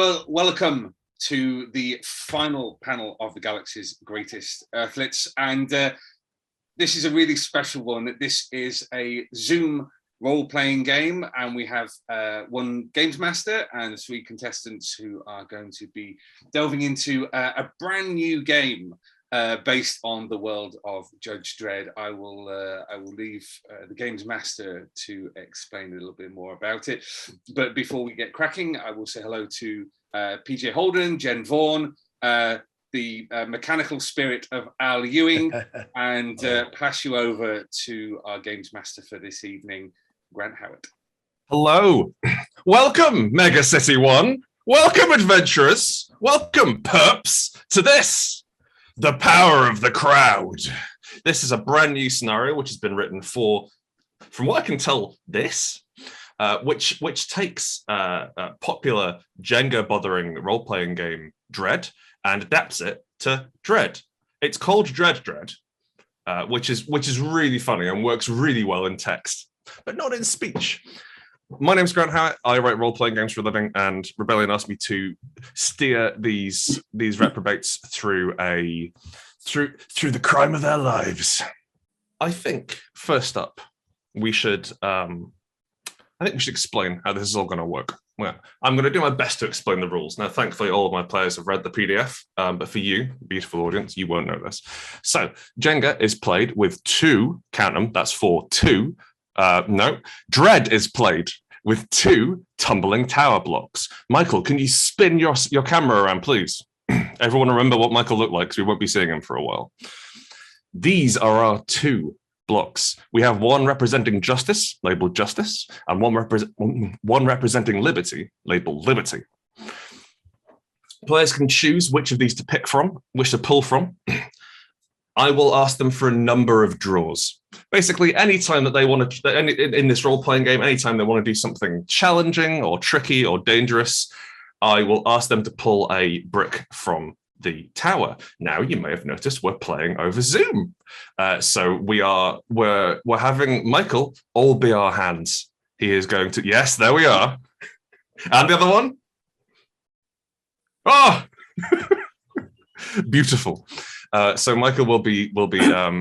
Well, welcome to the final panel of the Galaxy's Greatest Earthlets. And this is a really special one. This is a Zoom role-playing game, and we have one gamesmaster and 3 contestants who are going to be delving into a brand new game based on the world of Judge Dredd. I will leave the games master to explain a little bit more about it. But before we get cracking, I will say hello to PJ Holden, Jen Vaughn, the mechanical spirit of Al Ewing, and pass you over to our games master for this evening, Grant Howitt. Hello. Welcome, Mega City 1. Welcome, adventurers. Welcome, perps, to this. The Power of the Crowd. This is a brand new scenario which has been written for, from what I can tell, this, which takes a popular Jenga-bothering role-playing game, Dredd, and adapts it to Dredd. It's called Dredd, which is really funny and works really well in text, but not in speech. My name's Grant Howitt. I write role-playing games for a living, and Rebellion asked me to steer these reprobates through the crime of their lives. I think first up, we should explain how this is all going to work. Well, I'm going to do my best to explain the rules. Now, thankfully, all of my players have read the PDF, but for you, beautiful audience, you won't know this. So, Jenga is played with 2, count them, that's 4, 2. No, Dredd is played with 2 tumbling tower blocks. Michael, can you spin your camera around, please? Everyone remember what Michael looked like, because we won't be seeing him for a while. These are our 2 blocks. We have one representing justice, labeled justice, and one representing liberty, labeled liberty. Players can choose which of these to pick from, which to pull from. I will ask them for a number of draws. Basically, anytime that they want to, in this role-playing game, anytime they want to do something challenging or tricky or dangerous, I will ask them to pull a brick from the tower. Now, you may have noticed we're playing over Zoom. So we're having Michael all be our hands. He is going to, yes, there we are. And the other one? Oh! Beautiful. So Michael will be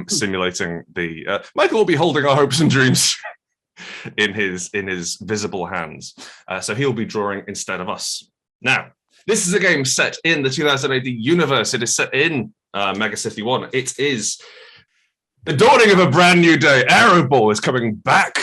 simulating the. Michael will be holding our hopes and dreams in his visible hands. So he'll be drawing instead of us. Now, this is a game set in the 2000 AD universe. It is set in Mega City 1. It is the dawning of a brand new day. Aeroball is coming back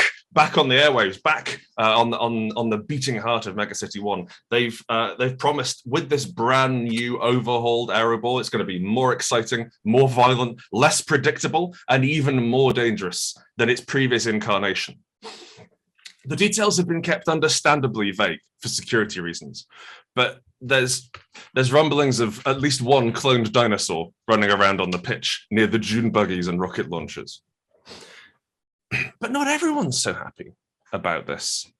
on the airwaves, back on the beating heart of Mega City 1. They've promised with this brand new overhauled Aeroball, it's going to be more exciting, more violent, less predictable, and even more dangerous than its previous incarnation. The details have been kept understandably vague for security reasons, but there's rumblings of at least one cloned dinosaur running around on the pitch near the dune buggies and rocket launchers. But not everyone's so happy about this.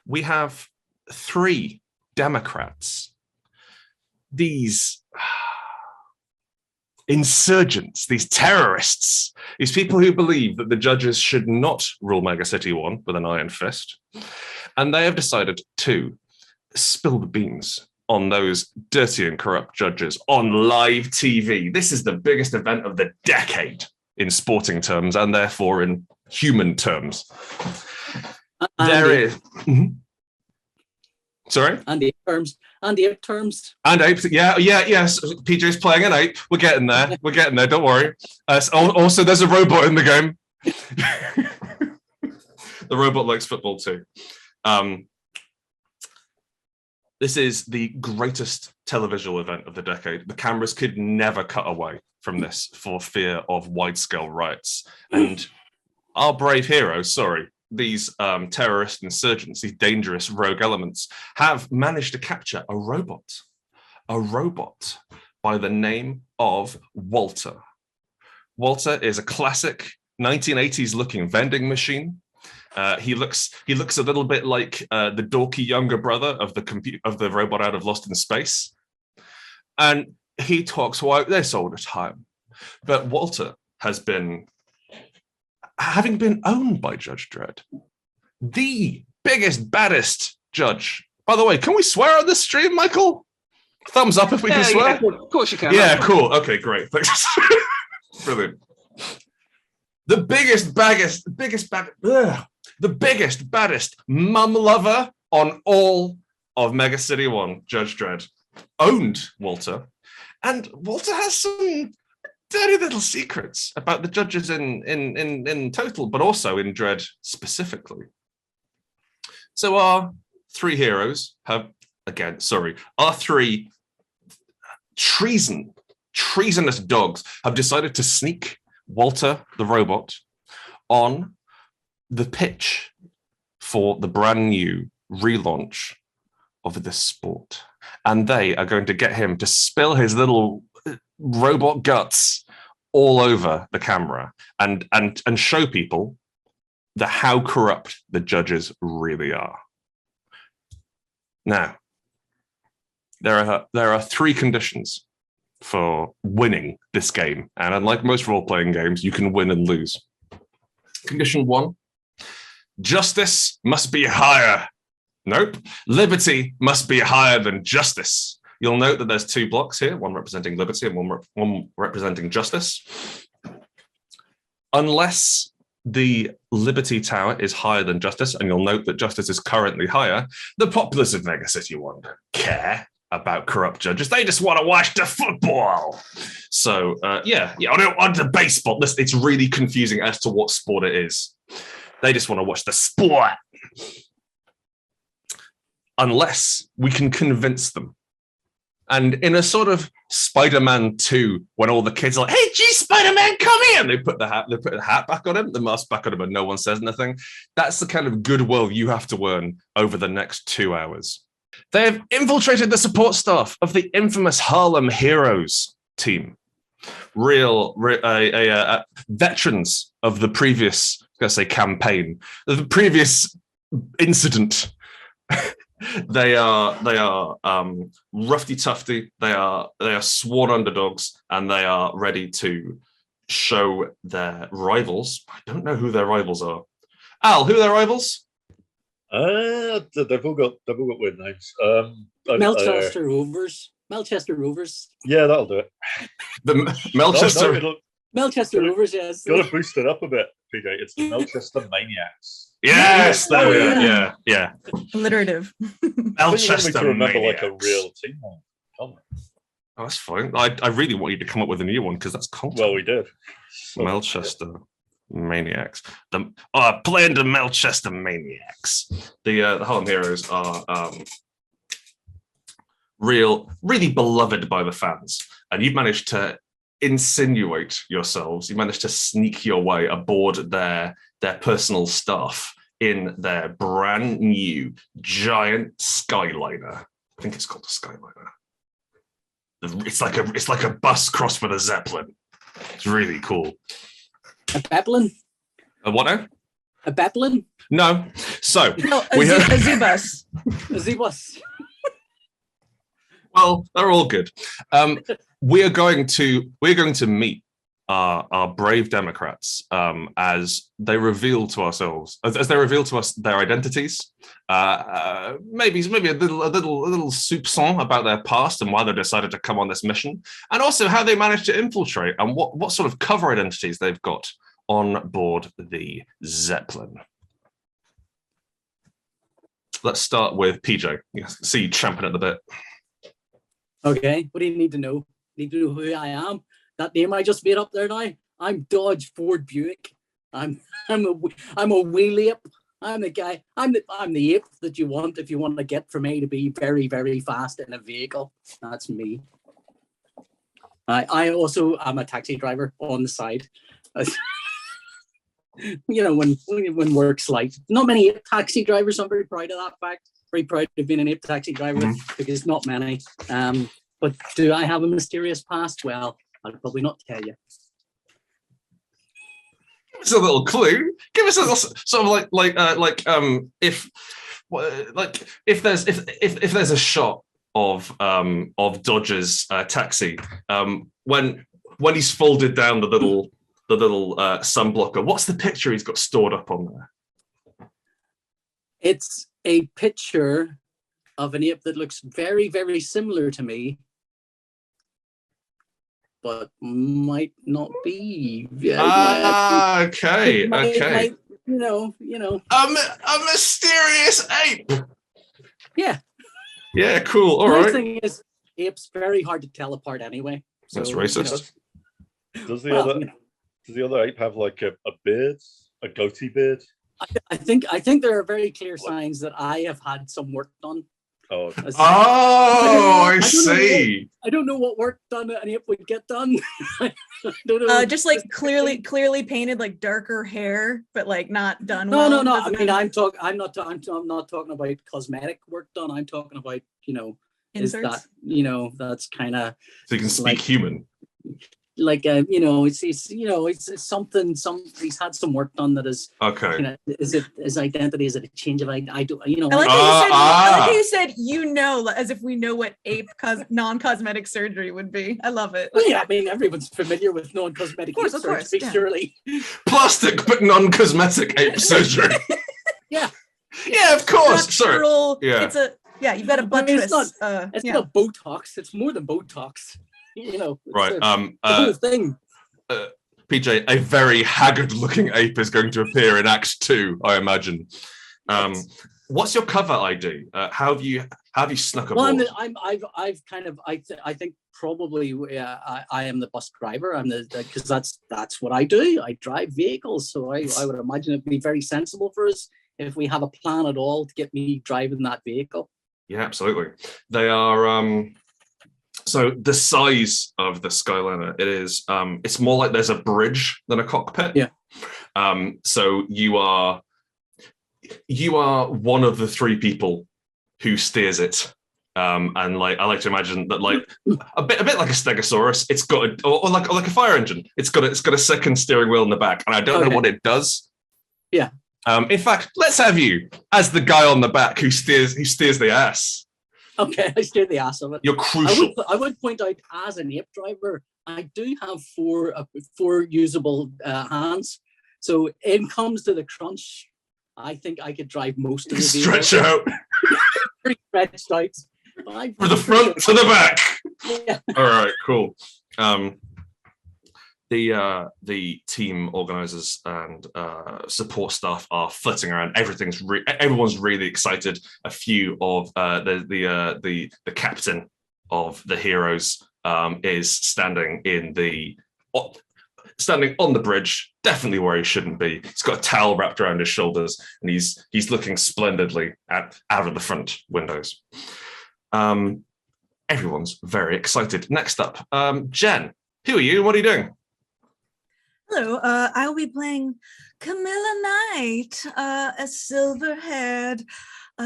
We have 3 Democrats. These insurgents, these terrorists, these people who believe that the judges should not rule Mega City 1 with an iron fist. And they have decided to spill the beans on those dirty and corrupt judges on live TV. This is the biggest event of the decade in sporting terms, and therefore in human terms. There is. Mm-hmm. Sorry? And the terms. And apes. Yes. PJ's playing an ape. We're getting there. Don't worry. Also, there's a robot in the game. The robot likes football too. This is the greatest televisual event of the decade. The cameras could never cut away from this for fear of wide-scale riots. And our brave heroes, these terrorist insurgents, these dangerous rogue elements, have managed to capture a robot by the name of Walter. Walter is a classic 1980s looking vending machine. He looks a little bit like the dorky younger brother of the robot out of Lost in Space, and he talks like this all the time. But Walter has been, having been owned by Judge Dredd, the biggest, baddest judge By the way, can we swear on this stream, Michael? Thumbs up if we can swear. Yeah, of course you can. Yeah, cool. Okay, great. Thanks. Brilliant. The biggest, baddest mum lover on all of Mega City 1, Judge Dredd, owned Walter. And Walter has some dirty little secrets about the judges in total, but also in Dredd specifically. So our three heroes have, our three treasonous dogs have decided to sneak Walter the Wobot on the pitch for the brand new relaunch of this sport. And they are going to get him to spill his little robot guts all over the camera and show people how corrupt the judges really are. Now, there are three conditions for winning this game. And unlike most role-playing games, you can win and lose. Condition 1, justice must be higher. Nope. Liberty must be higher than justice. You'll note that there's two blocks here, one representing liberty and one representing justice. Unless the Liberty Tower is higher than justice, and you'll note that justice is currently higher, the populace of Mega City won't care about corrupt judges. They just want to watch the football. So, on the baseball, it's really confusing as to what sport it is. They just want to watch the sport. Unless we can convince them. And in a sort of Spider-Man 2, when all the kids are like, hey, gee, Spider-Man, come here! And they put the hat back on him, the mask back on him, and no one says anything. That's the kind of goodwill you have to earn over the next 2 hours. They have infiltrated the support staff of the infamous Harlem Heroes team. Veterans of the previous, campaign, the previous incident. They are roughy tufty. They are sworn underdogs, and they are ready to show their rivals. I don't know who their rivals are. Al, who are their rivals? They've all got weird names. Melchester Rovers. Yeah, that'll do it. The Melchester. Melchester Rovers, yes. Got to boost it up a bit, PJ. It's the Melchester Maniacs. Yes, there we are. Yeah. Alliterative. Melchester to remember Maniacs. Like a real team. Oh, that's fine. I really want you to come up with a new one because that's content. Well, we did. Melchester Maniacs. Playing the Melchester Maniacs. The Harlem Heroes are really beloved by the fans, and you've managed to insinuate yourselves. You managed to sneak your way aboard their personal staff in their brand new giant Skyliner. I think it's called a Skyliner. It's like a bus crossed with a Zeppelin. It's really cool. A Zeppelin? A what now? A Zeppelin? No. So a Z-bus. A Z-bus. Well, they're all good. We're going to meet our brave Democrats as they reveal to ourselves, as they reveal to us their identities. Maybe a little soupçon about their past and why they decided to come on this mission, and also how they managed to infiltrate and what sort of cover identities they've got on board the Zeppelin. Let's start with PJ. You can see you champing at the bit. Okay, what do you need to know? You need to know who I am. That name I just made up there now. I'm Dodge Ford Buick. I'm a wheel ape. I'm the guy. I'm the ape that you want if you want to get from A to B very, very fast in a vehicle. That's me. I also am a taxi driver on the side. When work's light. Not many ape taxi drivers. I'm very proud of that fact. Very proud of being an ape taxi driver because not many. But do I have a mysterious past? Well, I'll probably not tell you. Give us a little clue. Give us a little sort of if there's a shot of Dodge's taxi when he's folded down the little sunblocker. What's the picture he's got stored up on there? It's a picture of an ape that looks very, very similar to me, but might not be. Okay. Might, you know. A mysterious ape. Yeah. Yeah, cool. All The right. nice thing is, apes very hard to tell apart anyway. So, That's racist. Does the other ape have like a beard, a goatee beard? I think there are very clear signs that I have had some work done. Oh, I see. I don't know what work done an ape would get done. I don't know. Just like clearly painted, like darker hair, but like not done No, well. no. I mean, I'm not talking about cosmetic work done. I'm talking about, Inserts? is that, that's kind of So you can speak human. like it's something. He's had some work done that is Okay. Is it his identity? Is it a change of identity? I like how you said as if we know what ape non-cosmetic surgery would be. I love it. Well, yeah, I mean, everyone's familiar with non-cosmetic of course, surgery, yeah. surely. Plastic but non-cosmetic ape surgery. Yeah. Yeah, of course. Sorry. Yeah. It's you've got a buttress. It's not Botox. It's more than Botox. Right. The whole thing. PJ, a very haggard-looking ape is going to appear in Act 2, I imagine. What's your cover ID? How have you snuck aboard? Well, I think probably I am the bus driver. I'm because that's what I do. I drive vehicles, so I would imagine it'd be very sensible for us if we have a plan at all to get me driving that vehicle. Yeah, absolutely. They are. So the size of the Skyliner, it's more like there's a bridge than a cockpit. Yeah. So you are one of the three people who steers it. And like I like to imagine that like a bit like a Stegosaurus, it's got or like a fire engine. It's got a second steering wheel in the back, and I don't know what it does. Yeah. In fact, let's have you as the guy on the back who steers the ass. Okay, I steer the ass of it. You're crucial. I would point out, as an ape driver, I do have four usable hands. So in comes to the crunch, I think I could drive most of the vehicle. Stretch out. Pretty stretched out. From the front to the back. Yeah. All right, cool. The team organizers and support staff are flitting around. Everyone's really excited. A few of the captain of the heroes is standing on the bridge, definitely where he shouldn't be. He's got a towel wrapped around his shoulders, and he's looking splendidly out of the front windows. Everyone's very excited. Next up, Jen, who are you? What are you doing? Hello, I will be playing Camilla Knight, a silver-haired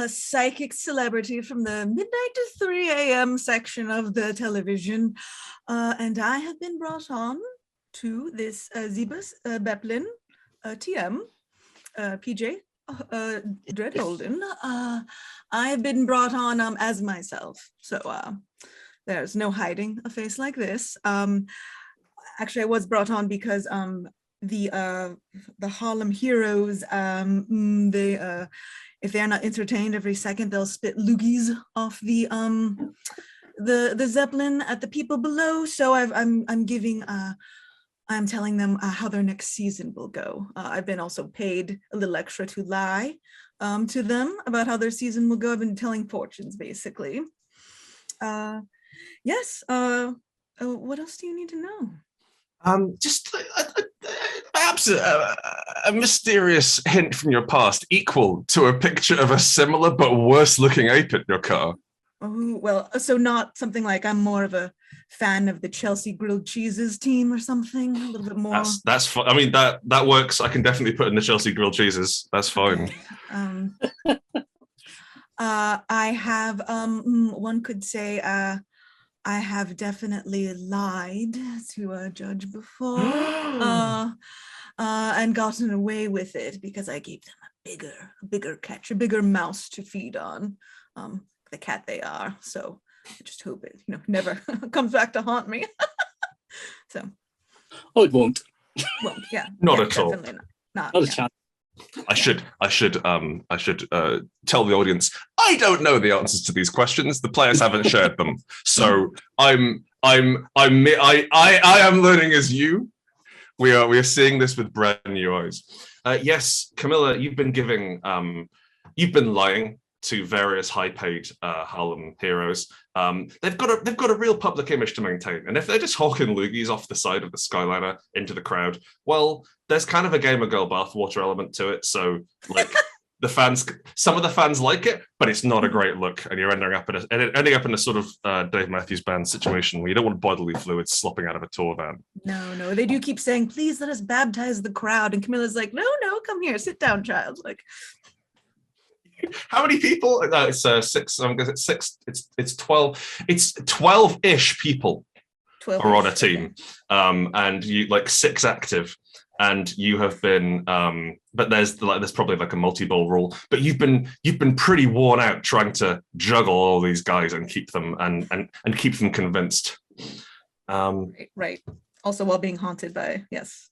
psychic celebrity from the midnight to 3 a.m. section of the television. And I have been brought on to this Zebus Beplin TM, PJ Dredd Holden. I have been brought on as myself. So there's no hiding a face like this. Actually, I was brought on because the Harlem heroes, if they're not entertained every second, they'll spit loogies off the Zeppelin at the people below. So I'm telling them how their next season will go. I've been also paid a little extra to lie to them about how their season will go. I've been telling fortunes, basically. Yes. What else do you need to know? Just perhaps a mysterious hint from your past equal to a picture of a similar but worse looking ape in your car. Oh, well, so not something like I'm more of a fan of the Chelsea grilled cheeses team or something, a little bit more. That's fine. I mean, that works. I can definitely put in the Chelsea grilled cheeses. That's fine. I have, one could say, I have definitely lied to a judge before and gotten away with it because I gave them a bigger catch, a bigger mouse to feed on, the cat they are. So I just hope it, never comes back to haunt me. So. Oh, it won't. Well, yeah. Not at all. Definitely not. Not a chance. I should tell the audience I don't know the answers to these questions. The players haven't shared them, so I am learning as you. We are seeing this with brand new eyes. Yes, Camilla, you've been lying to various high-paid Harlem heroes. They've got a real public image to maintain, and if they're just hawking loogies off the side of the Skyliner into the crowd, well, there's kind of a gamer girl bathwater element to it. So, like, some of the fans like it, but it's not a great look, and you're ending up in a sort of Dave Matthews Band situation where you don't want bodily fluids slopping out of a tour van. No, they do keep saying, "Please let us baptize the crowd," and Camilla's like, "No, come here, sit down, child." Like. How many people? It's 6. I'm guessing it's 6. It's 12. It's 12-ish people 12 are on a team, and you like 6 active, and you have been. But there's probably like a multi-ball rule. But you've been pretty worn out trying to juggle all these guys and keep them and keep them convinced. Right. Also, while being haunted by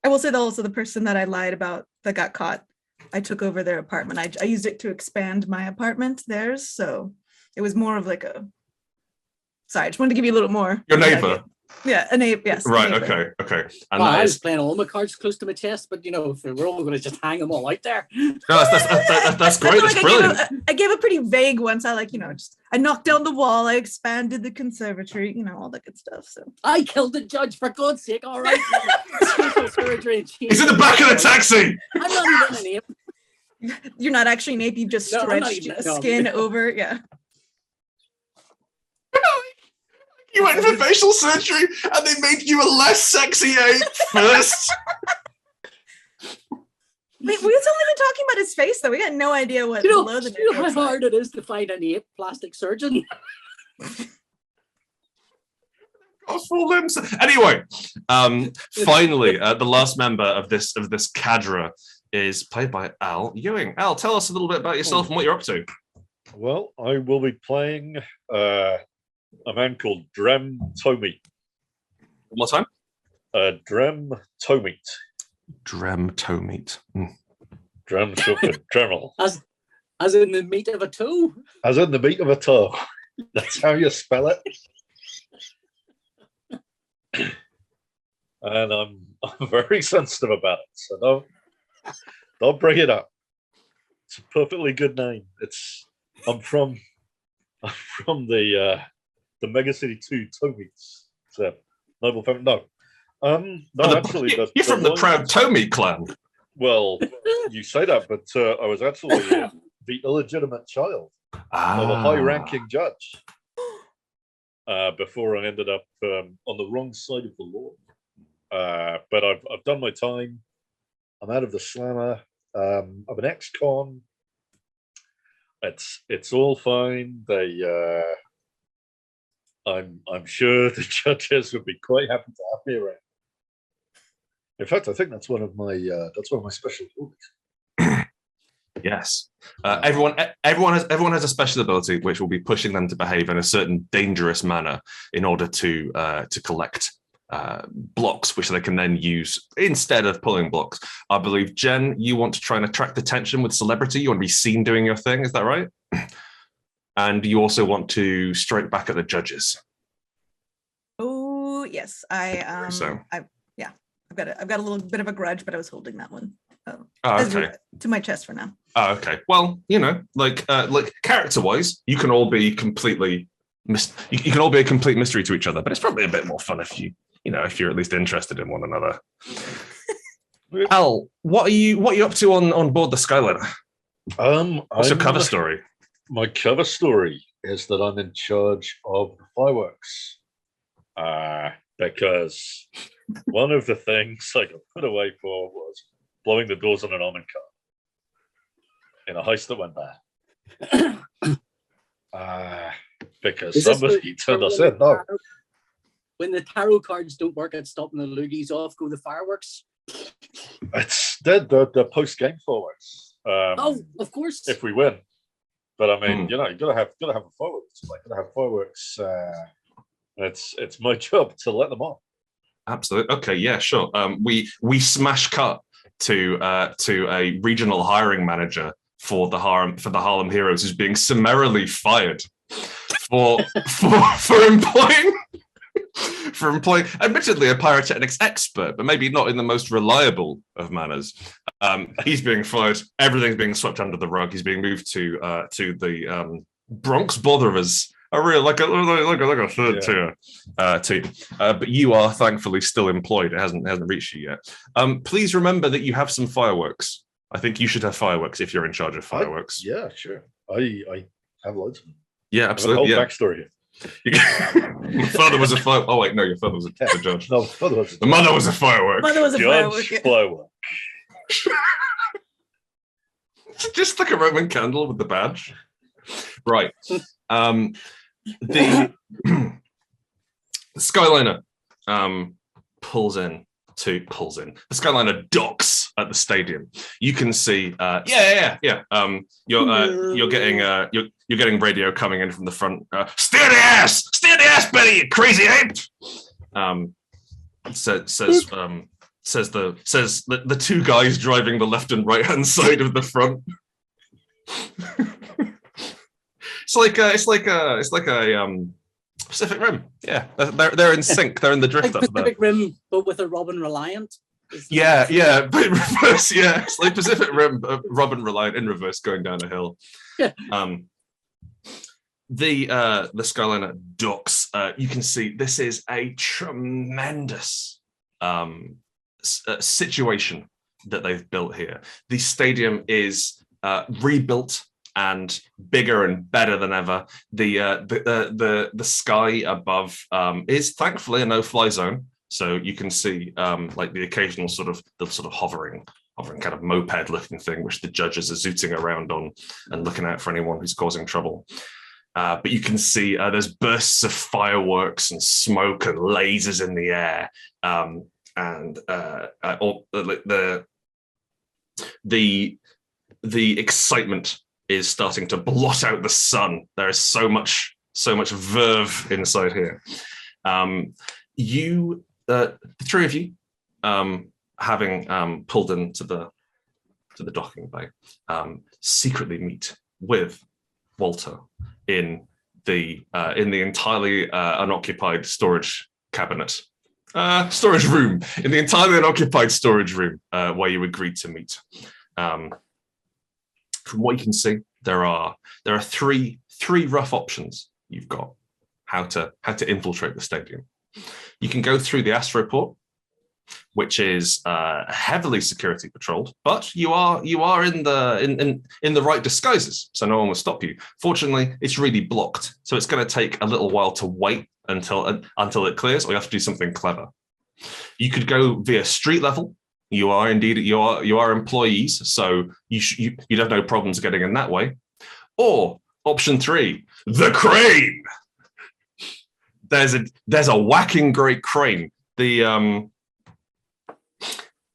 I will say that also the person that I lied about that got caught. I took over their apartment. I used it to expand my apartment, theirs. So it was more of like sorry, I just wanted to give you a little more. Your neighbor. Yeah, a neighbor, yes. Right, okay. And I was playing all my cards close to my chest, but if we're all going to just hang them all out there. No, that's great. That's brilliant. I gave a pretty vague one. So I knocked down the wall, I expanded the conservatory, all that good stuff. So I killed the judge, for God's sake. All right. He's in the back of the taxi. I'm not even an ape. You're not actually an ape, you just stretched skin over. Yeah. You went for facial surgery and they made you a less sexy ape first. Wait, we was only been talking about his face, though. We got no idea what below the you know how hard it is to find an ape plastic surgeon? Full limbs. Anyway, finally, the last member of this cadre is played by Al Ewing. Al, tell us a little bit about yourself and what you're up to. Well, I will be playing a man called Drem Tomeat. One more time. Drem Tomeat. Drem Tomeat. Drem short for Dremel. As in the meat of a toe? As in the meat of a toe. That's how you spell it. And I'm very sensitive about it, so don't bring it up. It's a perfectly good name. I'm from the Mega City 2 Tomeats. So noble family. No. Actually, you're from the proud Tomeat clan. Well, you say that, but I was actually the illegitimate child of a high-ranking judge before I ended up on the wrong side of the law. But I've done my time. I'm out of the slammer. I'm an ex-con. It's all fine. I'm sure the judges would be quite happy to have me around. In fact, I think that's one of my special abilities. Yes, everyone has a special ability which will be pushing them to behave in a certain dangerous manner in order to collect blocks, which they can then use instead of pulling blocks. I believe, Jen, you want to try and attract attention with celebrity. You want to be seen doing your thing. Is that right? And you also want to strike back at the judges. Oh yes, I've got a little bit of a grudge, but I was holding that one. Okay. To my chest for now. Oh, okay. Well, like character-wise, you can all be completely you can all be a complete mystery to each other, but it's probably a bit more fun if if you're at least interested in one another. Al, what are you up to on board the Skyliner? What's your cover story? My cover story is that I'm in charge of the fireworks. Because one of the things I got put away for was blowing the doors on an almond cart in a heist that went bad. Because somebody turned us in. No. When the tarot cards don't work at stopping the loogies off, go the fireworks. They're post-game fireworks. Of course. If we win. But I mean, you gotta have a fireworks. Like, gotta have fireworks. It's my job to let them off. Absolutely. Okay. Yeah. Sure. We smash cut to a regional hiring manager for the Harlem Heroes, who's being summarily fired for employing admittedly a pyrotechnics expert, but maybe not in the most reliable of manners. He's being fired. Everything's being swept under the rug. He's being moved to the Bronx Botherers, a real like a third tier team. But you are thankfully still employed. It hasn't reached you yet. Please remember that you have some fireworks. I think you should have fireworks if you're in charge of fireworks. Yeah, sure. I have loads of them. Yeah, absolutely. I have a whole backstory. Your father was a fire. Oh wait, no, your father was a judge. No, the mother was a firework. Mother was a Judge firework. Just like a Roman candle with the badge. Right. The Skyliner pulls in. The Skyliner docks at the stadium. You can see. You're getting radio coming in from the front. Steer the ass, Betty, you crazy ape. Says the two guys driving the left and right hand side of the front. It's like a Pacific Rim. Yeah, they're in sync. They're in the drift like up there. Pacific Rim, but with a Robin Reliant. Yeah, but in reverse. Yeah, it's like Pacific Rim, Robin Reliant in reverse, going down a hill. Yeah. The Skyliner docks. You can see this is a tremendous situation that they've built here. The stadium is rebuilt and bigger and better than ever. The sky above is thankfully a no-fly zone, so you can see like the occasional sort of hovering kind of moped-looking thing, which the judges are zooting around on and looking out for anyone who's causing trouble. But you can see there's bursts of fireworks and smoke and lasers in the air, and the excitement is starting to blot out the sun. There is so much verve inside here. The three of you, having pulled into the docking bay, secretly meet with Walter in the entirely unoccupied storage cabinet. Storage room, in the entirely unoccupied storage room where you agreed to meet. From what you can see, there are three rough options you've got how to infiltrate the stadium. You can go through the Astroport, which is heavily security patrolled, but you are in the right disguises, so no one will stop you. Fortunately, it's really blocked, so it's going to take a little while to wait until it clears, or you have to do something clever. You could go via street level. You are employees, so you'd have no problems getting in that way. Or option 3, the crane. There's a whacking great crane. The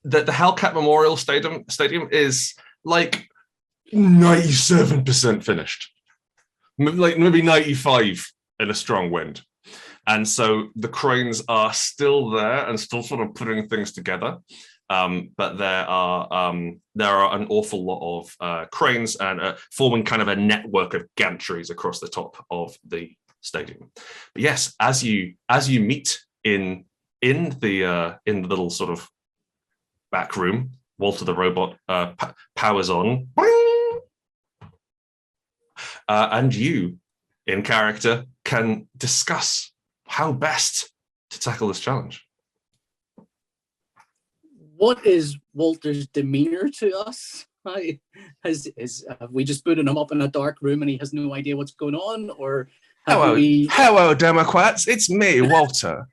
Hellcat Memorial Stadium is like 97% finished, like maybe 95 in a strong wind. And so the cranes are still there and still sort of putting things together. But there are an awful lot of cranes and forming kind of a network of gantries across the top of the stadium. But yes, as you meet in the little sort of back room, Walter the Robot powers on, and you, in character, can discuss how best to tackle this challenge. What is Walter's demeanor to us? Have we just put him up in a dark room and he has no idea what's going on? Or hello, Democrats. It's me, Walter.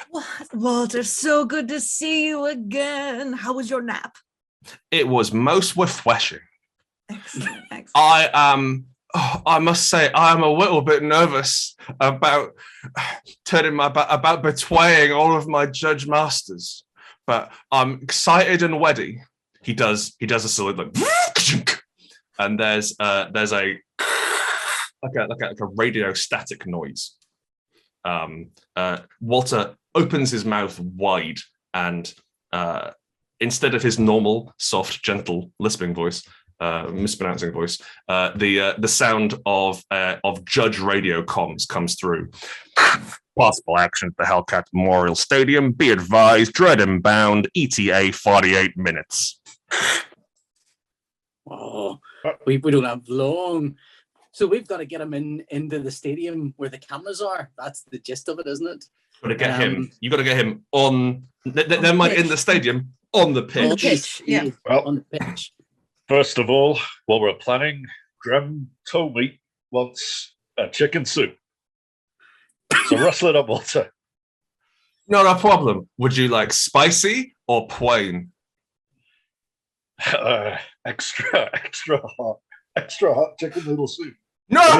What, Walter? So good to see you again. How was your nap? It was most refreshing. Excellent. I must say, I'm a little bit nervous about about betraying all of my judge masters. But I'm excited and ready. He does a salute like, and there's a radio static noise. Walter opens his mouth wide and instead of his normal, soft, gentle, lisping voice, mispronouncing voice, the sound of Judge radio comms comes through. Possible action at the Hellcat Memorial Stadium. Be advised, Dredd inbound, ETA 48 minutes. Oh, we don't have long. So we've got to get him into the stadium where the cameras are. That's the gist of it, isn't it? Got to get him. You got to get him on. Never mind in the stadium, on the pitch. On the pitch. Yeah. Well, on the pitch. first of all, while we're planning, Graham told me wants a chicken soup. So rustle it up, Walter. Not a problem. Would you like spicy or plain? Extra hot chicken noodle soup. No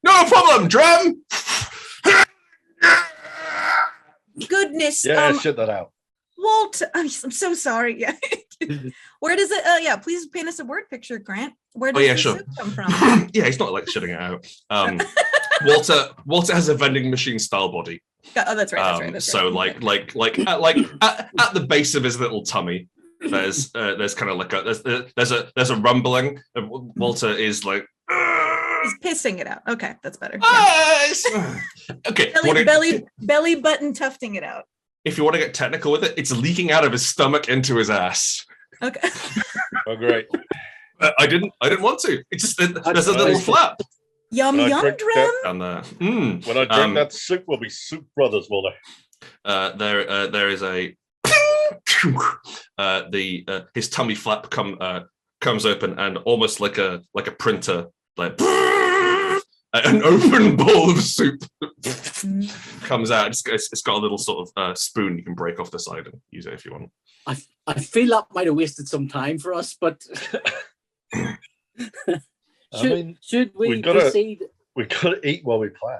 problem, Drum. Goodness. Yeah, shit that out. Walt, I'm so sorry. Yeah. Where does it? Yeah, please paint us a word picture, Grant. Where does the soup come from? Yeah, he's not like shutting it out. Walter has a vending machine style body. Oh, that's right. That's so right. at the base of his little tummy, there's kind of like there's a rumbling. And Walter is like. He's pissing it out. Okay, that's better. Okay. Belly button tufting it out. If you want to get technical with it, it's leaking out of his stomach into his ass. Okay. Oh, great. I didn't want to. It's just there's a little flap. Yum, Drem. Down there. When I drink that soup, we'll be soup brothers, Walter. There is a his tummy flap comes open and almost like a printer, like an open bowl of soup comes out. It's got a little sort of spoon you can break off the side and use it if you want. I feel that might have wasted some time for us, but should we proceed? We gotta eat while we plan.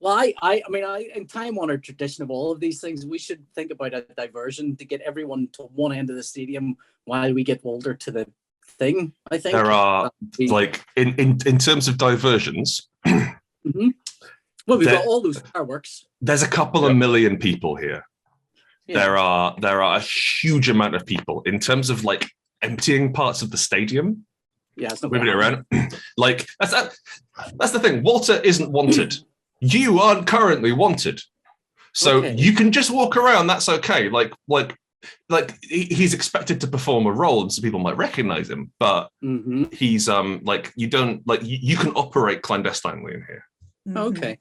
Well, I mean, in time-honored tradition of all of these things, we should think about a diversion to get everyone to one end of the stadium while we get Walter to the thing. I think there are like in terms of diversions. Mm-hmm. Well, we've got all those fireworks. There's a couple of million people here. Yeah. There are a huge amount of people in terms of like emptying parts of the stadium. Yeah, it's not moving it around. Like that's the thing. Walter isn't wanted. You aren't currently wanted, so you can just walk around. That's okay. Like he's expected to perform a role, and some people might recognize him, but he's like you don't like you can operate clandestinely in here. Okay,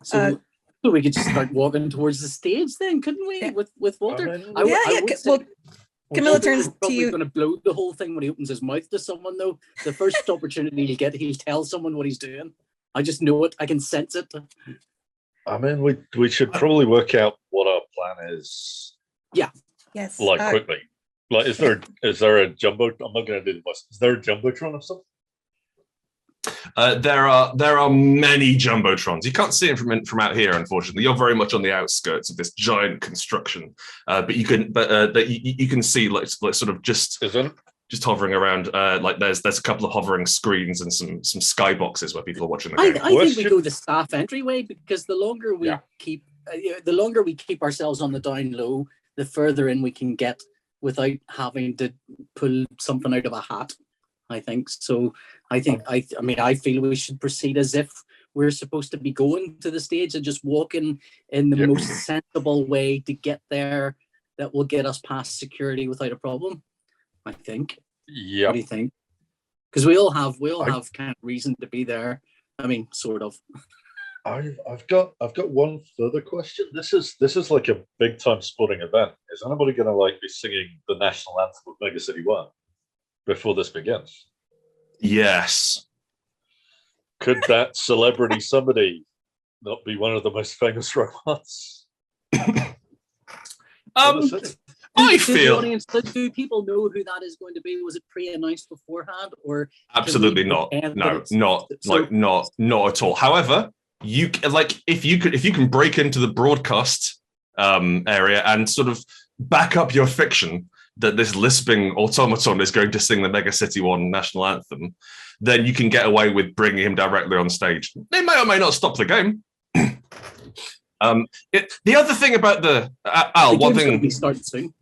so we could just start walking towards the stage then, couldn't we? Yeah. With Walter? Well, Camilla turns to you. He's going to blow the whole thing when he opens his mouth to someone, though. The first opportunity he'll get, he'll tell someone what he's doing. I just know it. I can sense it. I mean, we should probably work out what our plan is. Yeah. Yes. Like quickly. Like, is there a jumbo? I'm not going to do the bus. Is there a jumbotron or something? There are many jumbotrons. You can't see them from out here, unfortunately. You're very much on the outskirts of this giant construction, but you can see like sort of just hovering around. Like there's a couple of hovering screens and some skyboxes where people are watching the game. I think we go the staff entryway, because the longer we keep ourselves on the down low, the further in we can get without having to pull something out of a hat. I think so. I feel we should proceed as if we're supposed to be going to the stage and just walking in the most sensible way to get there that will get us past security without a problem. I think. Yeah. What do you think? Because we all have kind of reason to be there. I mean, sort of. I've got one further question. This is like a big time sporting event. Is anybody going to like be singing the national anthem of Mega City 1 before this begins? Yes. Could that celebrity somebody not be one of the most famous robots? I feel. Do people know who that is going to be? Was it pre-announced beforehand, or absolutely not? No, not at all. However, you like if you can break into the broadcast area and sort of back up your fiction that this lisping automaton is going to sing the Mega City 1 national anthem, then you can get away with bringing him directly on stage. They may or may not stop the game. The other thing about Al, one thing we started soon.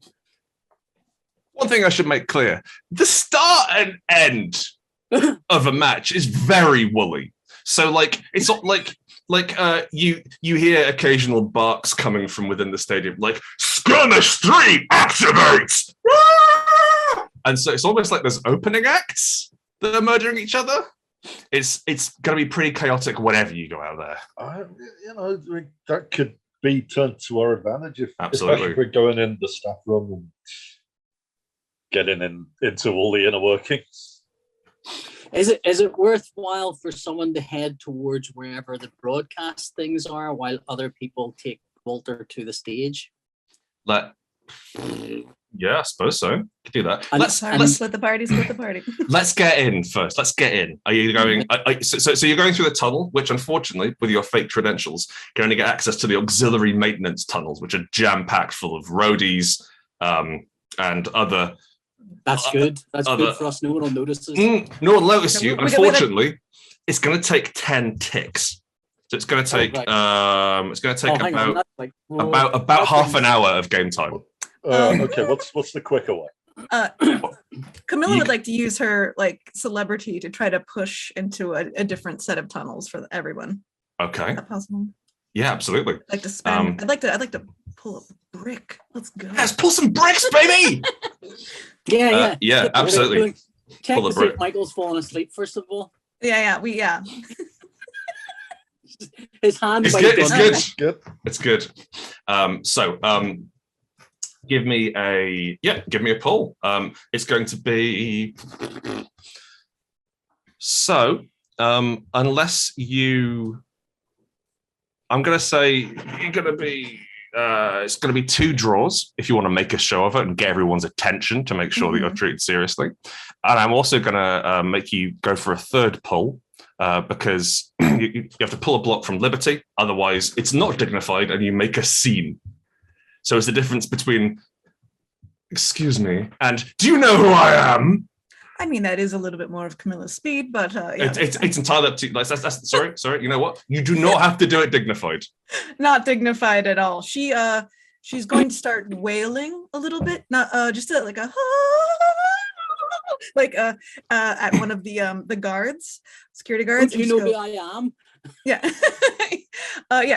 One thing I should make clear: the start and end of a match is very woolly. So, like, it's not like you hear occasional barks coming from within the stadium, like skirmish 3 activates, and so it's almost like there's opening acts that are murdering each other. It's going to be pretty chaotic whenever you go out there. That could be turned to our advantage Absolutely. especially if we're going in the staff room and getting into all the inner workings. Is it worthwhile for someone to head towards wherever the broadcast things are while other people take Walter to the stage? Yeah, I suppose so. Could do that. And Let's split the party. let's get in first. Let's get in. Are you going? So you're going through the tunnel, which unfortunately, with your fake credentials, you can only get access to the auxiliary maintenance tunnels, which are jam packed full of roadies and other. That's good. That's good for us. No one will notice us. No one notice you. Unfortunately, it's going to take 10 ticks. So it's going to take about half an hour of game time. Okay, what's the quicker way? Camilla would like to use her celebrity to try to push into a different set of tunnels for everyone. Okay. Is that possible? Yeah, absolutely. I'd like to spend. I'd like to pull a brick. Let's go. Let's pull some bricks, baby. Yeah, absolutely. Check Pull a to see if brick. Michael's fallen asleep first of all. Yeah. His hand. It's might good. have It's gone- good. It's good. So, give me a pull. It's going to be so. Unless you, I'm going to say you're going to be. It's going to be 2 draws if you want to make a show of it and get everyone's attention to make sure that you're treated seriously. And I'm also going to make you go for a 3rd pull because you have to pull a block from Liberty. Otherwise, it's not dignified and you make a scene. So it's the difference between, excuse me, and do you know who I am? I mean, that is a little bit more of Camilla's speed, but yeah. It's entirely up to you. That's sorry. You know what? You do not have to do it dignified. Not dignified at all. She's going to start wailing a little bit, not just like a at one of the guards, security guards. Don't you know who I am? Yeah.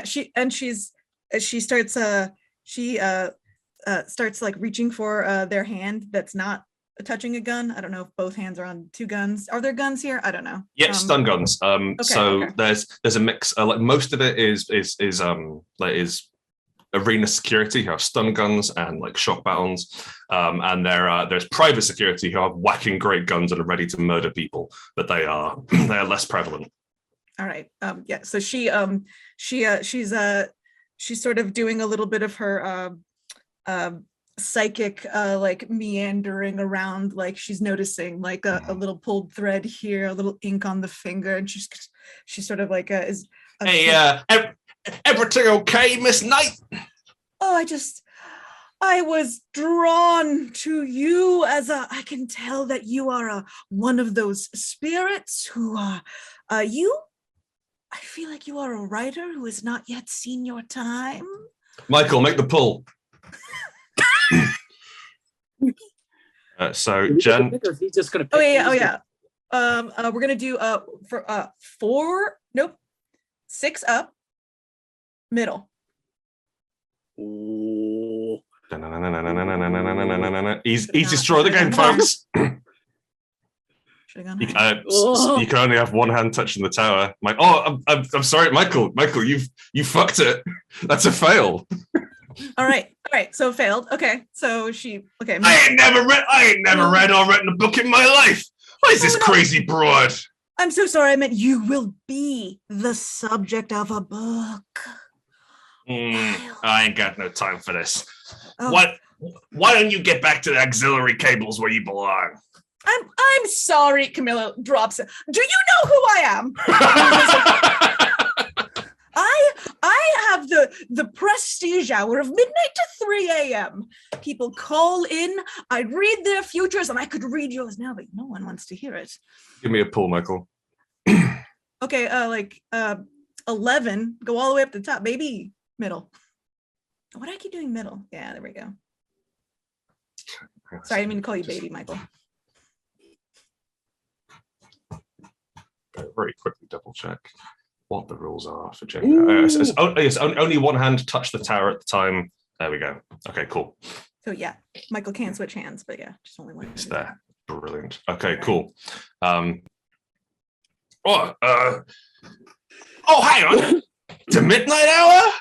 She starts like reaching for their hand that's not touching a gun. I don't know if both hands are on 2 guns. Are there guns here? I don't know. Yes, stun guns. So there's a mix. Like most of it is arena security who have stun guns and like shock batons, and there's private security who have whacking great guns and are ready to murder people, but they are less prevalent. All right. So she's sort of doing a little bit of her psychic like meandering around, like she's noticing like a little pulled thread here, a little ink on the finger, and she's sort of like everything okay, Miss Knight? Oh, I was drawn to you as I can tell that you are one of those spirits who I feel like you are a writer who has not yet seen your time. Michael, make the pull. So Jen. He's just gonna. We're gonna do for 6 up, middle. Oh. He's destroyed the game, folks. You can only have one hand touching the tower. I'm sorry, Michael. Michael, you fucked it. That's a fail. All right. So failed. Okay. So she. Okay. I ain't never read or written a book in my life. What is this crazy broad? I'm so sorry. I meant you will be the subject of a book. I ain't got no time for this. Oh. Why don't you get back to the auxiliary cables where you belong? I'm sorry, Camilla drops it. Do you know who I am? I have the prestige hour of midnight to 3 a.m. People call in, I read their futures, and I could read yours now, but no one wants to hear it. Give me a pull, Michael. Okay, 11, go all the way up to the top. Maybe Middle. What do I keep doing middle? Yeah, there we go. Sorry, I didn't mean to call you baby, Michael. Very quickly double check what the rules are for Jenga. Yes, only one hand touched the tower at the time. There we go. Okay, cool. So yeah, Michael can switch hands, but yeah, just only one. It's there. Brilliant. Okay, cool. Hang on. The midnight hour?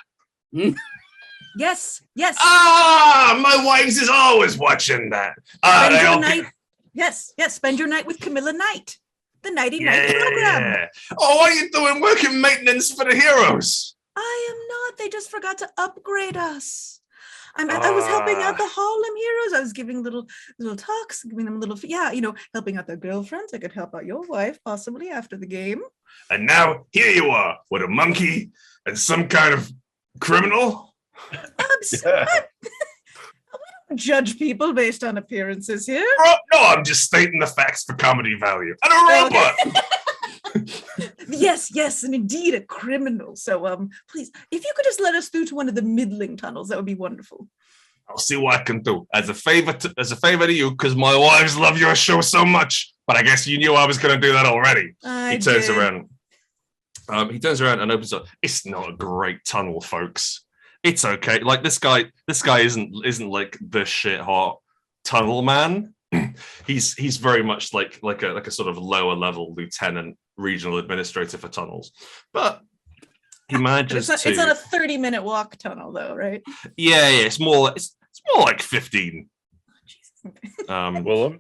Yes, yes. My wives is always watching that. Spend your night. Yes, yes. Spend your night with Camilla Knight, the Nighty Night program. Oh, what are you doing? Working maintenance for the heroes? I am not. They just forgot to upgrade us. I was helping out the Harlem heroes. I was giving little talks, giving them little, helping out their girlfriends. I could help out your wife possibly after the game. And now here you are with a monkey and some kind of criminal. We don't judge people based on appearances here. No, I'm just stating the facts for comedy value. And a robot. Yes, and indeed a criminal. So please, if you could just let us through to one of the middling tunnels, that would be wonderful. I'll see what I can do. As a favor to you, because my wives love your show so much. But I guess you knew I was going to do that already. He turns around. He turns around and opens up. It's not a great tunnel, folks. It's okay. Like this guy isn't like the shit hot tunnel man. He's very much like a sort of lower level lieutenant regional administrator for tunnels, but he manages it's not a 30-minute walk tunnel though, right? Yeah, it's more like 15. Well,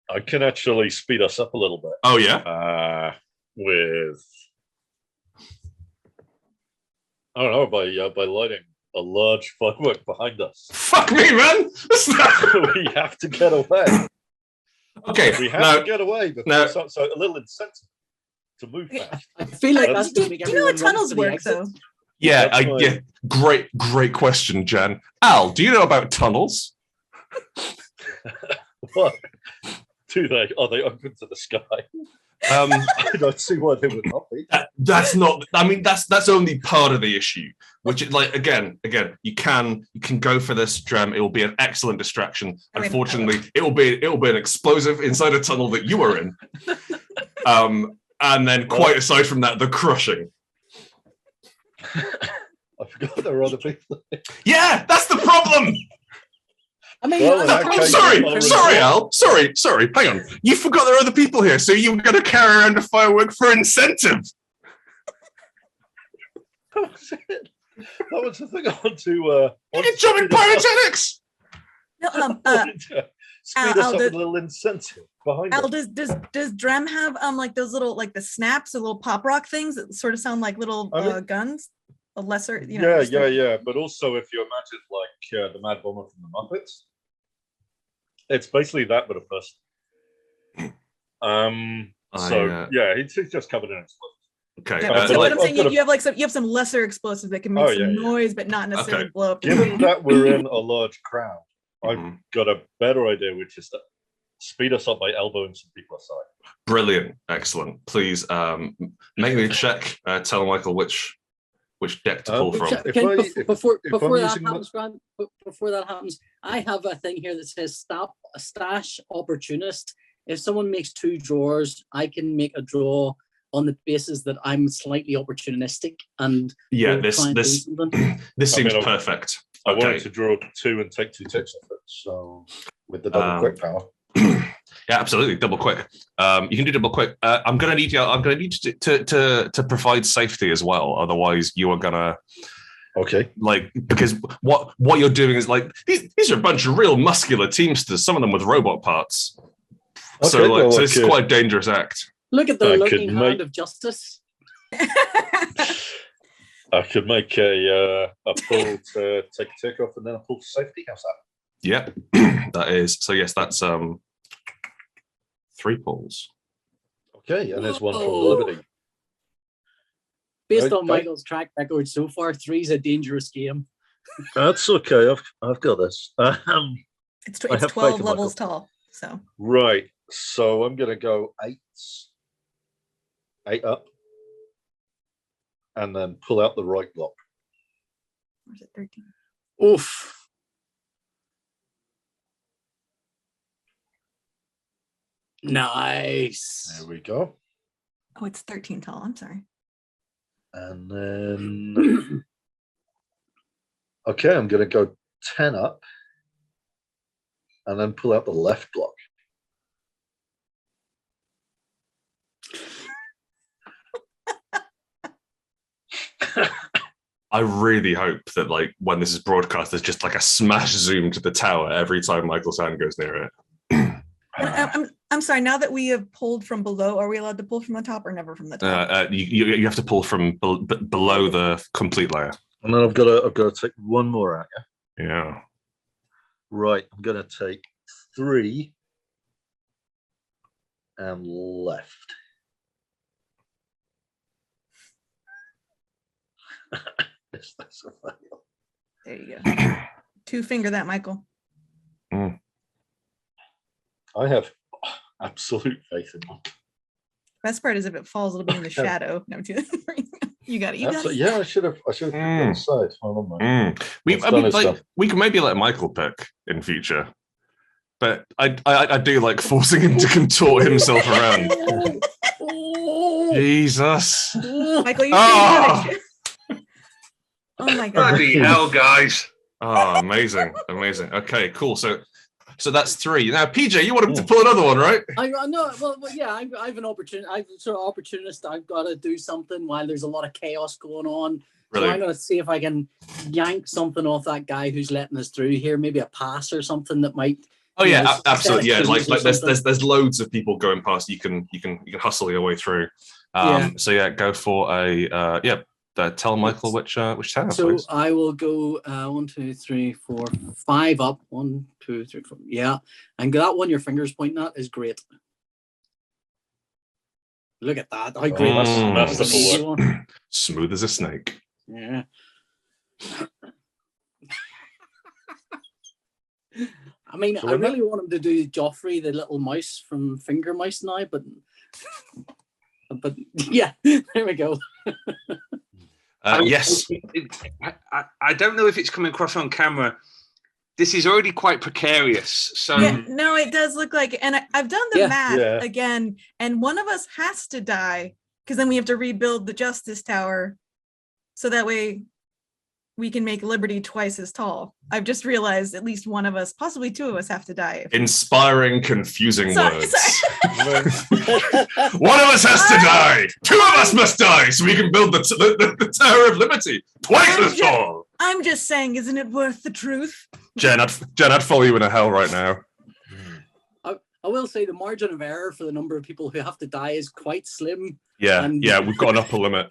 I can actually speed us up a little bit. Oh yeah, with I don't know by lighting a large firework behind us. Fuck me, man! We have to get away. Okay, we have to get away. So a little incentive to move fast. I feel like that's do you know how tunnels work though? Yeah, great question, Jen. Al, do you know about tunnels? What? Do they? Are they open to the sky? I don't see why they would not be. That's not. I mean, that's only part of the issue. Which is like again, you can go for this, Jem. It will be an excellent distraction. Unfortunately, it will be an explosive inside a tunnel that you are in. And then quite aside from that, the crushing. I forgot there were other people. Yeah, that's the problem. I mean, sorry, Al. Sorry. Hang on. You forgot there are other people here, so you were going to carry around a firework for incentive. That was the thing I want to. You're jumping pyrotechnics. No, speed us up with a little incentive behind. Al, does Drem have like those little the snaps or little pop rock things that sort of sound like little guns? A lesser, Yeah. But also, if you imagine like the Mad Bomber from the Muppets, it's basically that, but a person. He's just covered in explosives. Okay. So what I'm saying, you have some lesser explosives that can make some noise, but not necessarily blow up. Given that we're in a large crowd, I've got a better idea, which is to speed us up by elbowing some people aside. Brilliant, excellent. Please make me a check. Tell Michael which deck to pull from. Before that happens, I have a thing here that says stash opportunist. If someone makes 2 drawers, I can make a draw on the basis that I'm slightly opportunistic and this seems perfect. I wanted to draw 2 and take 2 ticks off it, so with the double quick power. Yeah, absolutely, double quick. You can do double quick. I'm gonna need you to provide safety as well. Otherwise, you are gonna because what you're doing is these are a bunch of real muscular teamsters. Some of them with robot parts. So it's quite a dangerous act. Look at the looking hand of justice. I could make a pull to take a tick off and then a pull to safety. How's that? Yeah, that is. So yes, that's 3 pulls. Okay, and there's 1 for Liberty. Based on Michael's track record so far, 3 is a dangerous game. That's okay. I've got this. It's 12 levels tall. So right. So I'm gonna go 8 up, and then pull out the right block. Or is it 13? Oof. Nice. There we go. Oh, it's 13 tall. I'm sorry. And then, okay, I'm going to go 10 up and then pull out the left block. I really hope that, like, when this is broadcast, there's just like a smash zoom to the tower every time Michael's hand goes near it. I'm sorry. Now that we have pulled from below, are we allowed to pull from the top or never from the top? You have to pull from below the complete layer. And then I've got to take one more out. Yeah. Right, I'm going to take 3 and left. Yes, that's a fail. There you go. 2 finger that, Michael. I have absolute faith in you. Best part is if it falls, it'll be in the shadow. No, you got it. You got it. Yeah, I should have put it on the side. Hold on, We can maybe let Michael pick in future, but I do like forcing him to contort himself around. Jesus, Michael, you oh my god! Bloody hell, guys! Oh, amazing. Okay, cool. So that's 3. Now, PJ, you want him to pull another one, right? I know. Well, yeah. I've an opportunity. I'm sort of opportunist. I've got to do something while there's a lot of chaos going on. Really? So I'm going to see if I can yank something off that guy who's letting us through here. Maybe a pass or something that might. Oh yeah, absolutely. Yeah, like there's loads of people going past. You can hustle your way through. So yeah, go for a tell Michael which tower. So please. I will go 1, 2, 3, 4, 5 up. 1, 2, 3, 4. Yeah, and that one your fingers pointing at is great. Look at that! How great! Masterful work. Smooth as a snake. Yeah. I mean, I really want him to do Joffrey, the little mouse from Finger Mouse now, but yeah, there we go. Yes. I don't know if it's coming across on camera. This is already quite precarious. So yeah, no, it does look like it. And I've done the math again, and one of us has to die because then we have to rebuild the Justice Tower, so that way we can make Liberty twice as tall. I've just realized at least one of us, possibly 2 of us, have to die. Inspiring, confusing words. One of us has to die. 2 of us must die so we can build the Tower of Liberty twice as tall. I'm just saying, isn't it worth the truth? Jen, I'd follow you into hell right now. I will say the margin of error for the number of people who have to die is quite slim. Yeah, we've got an upper limit.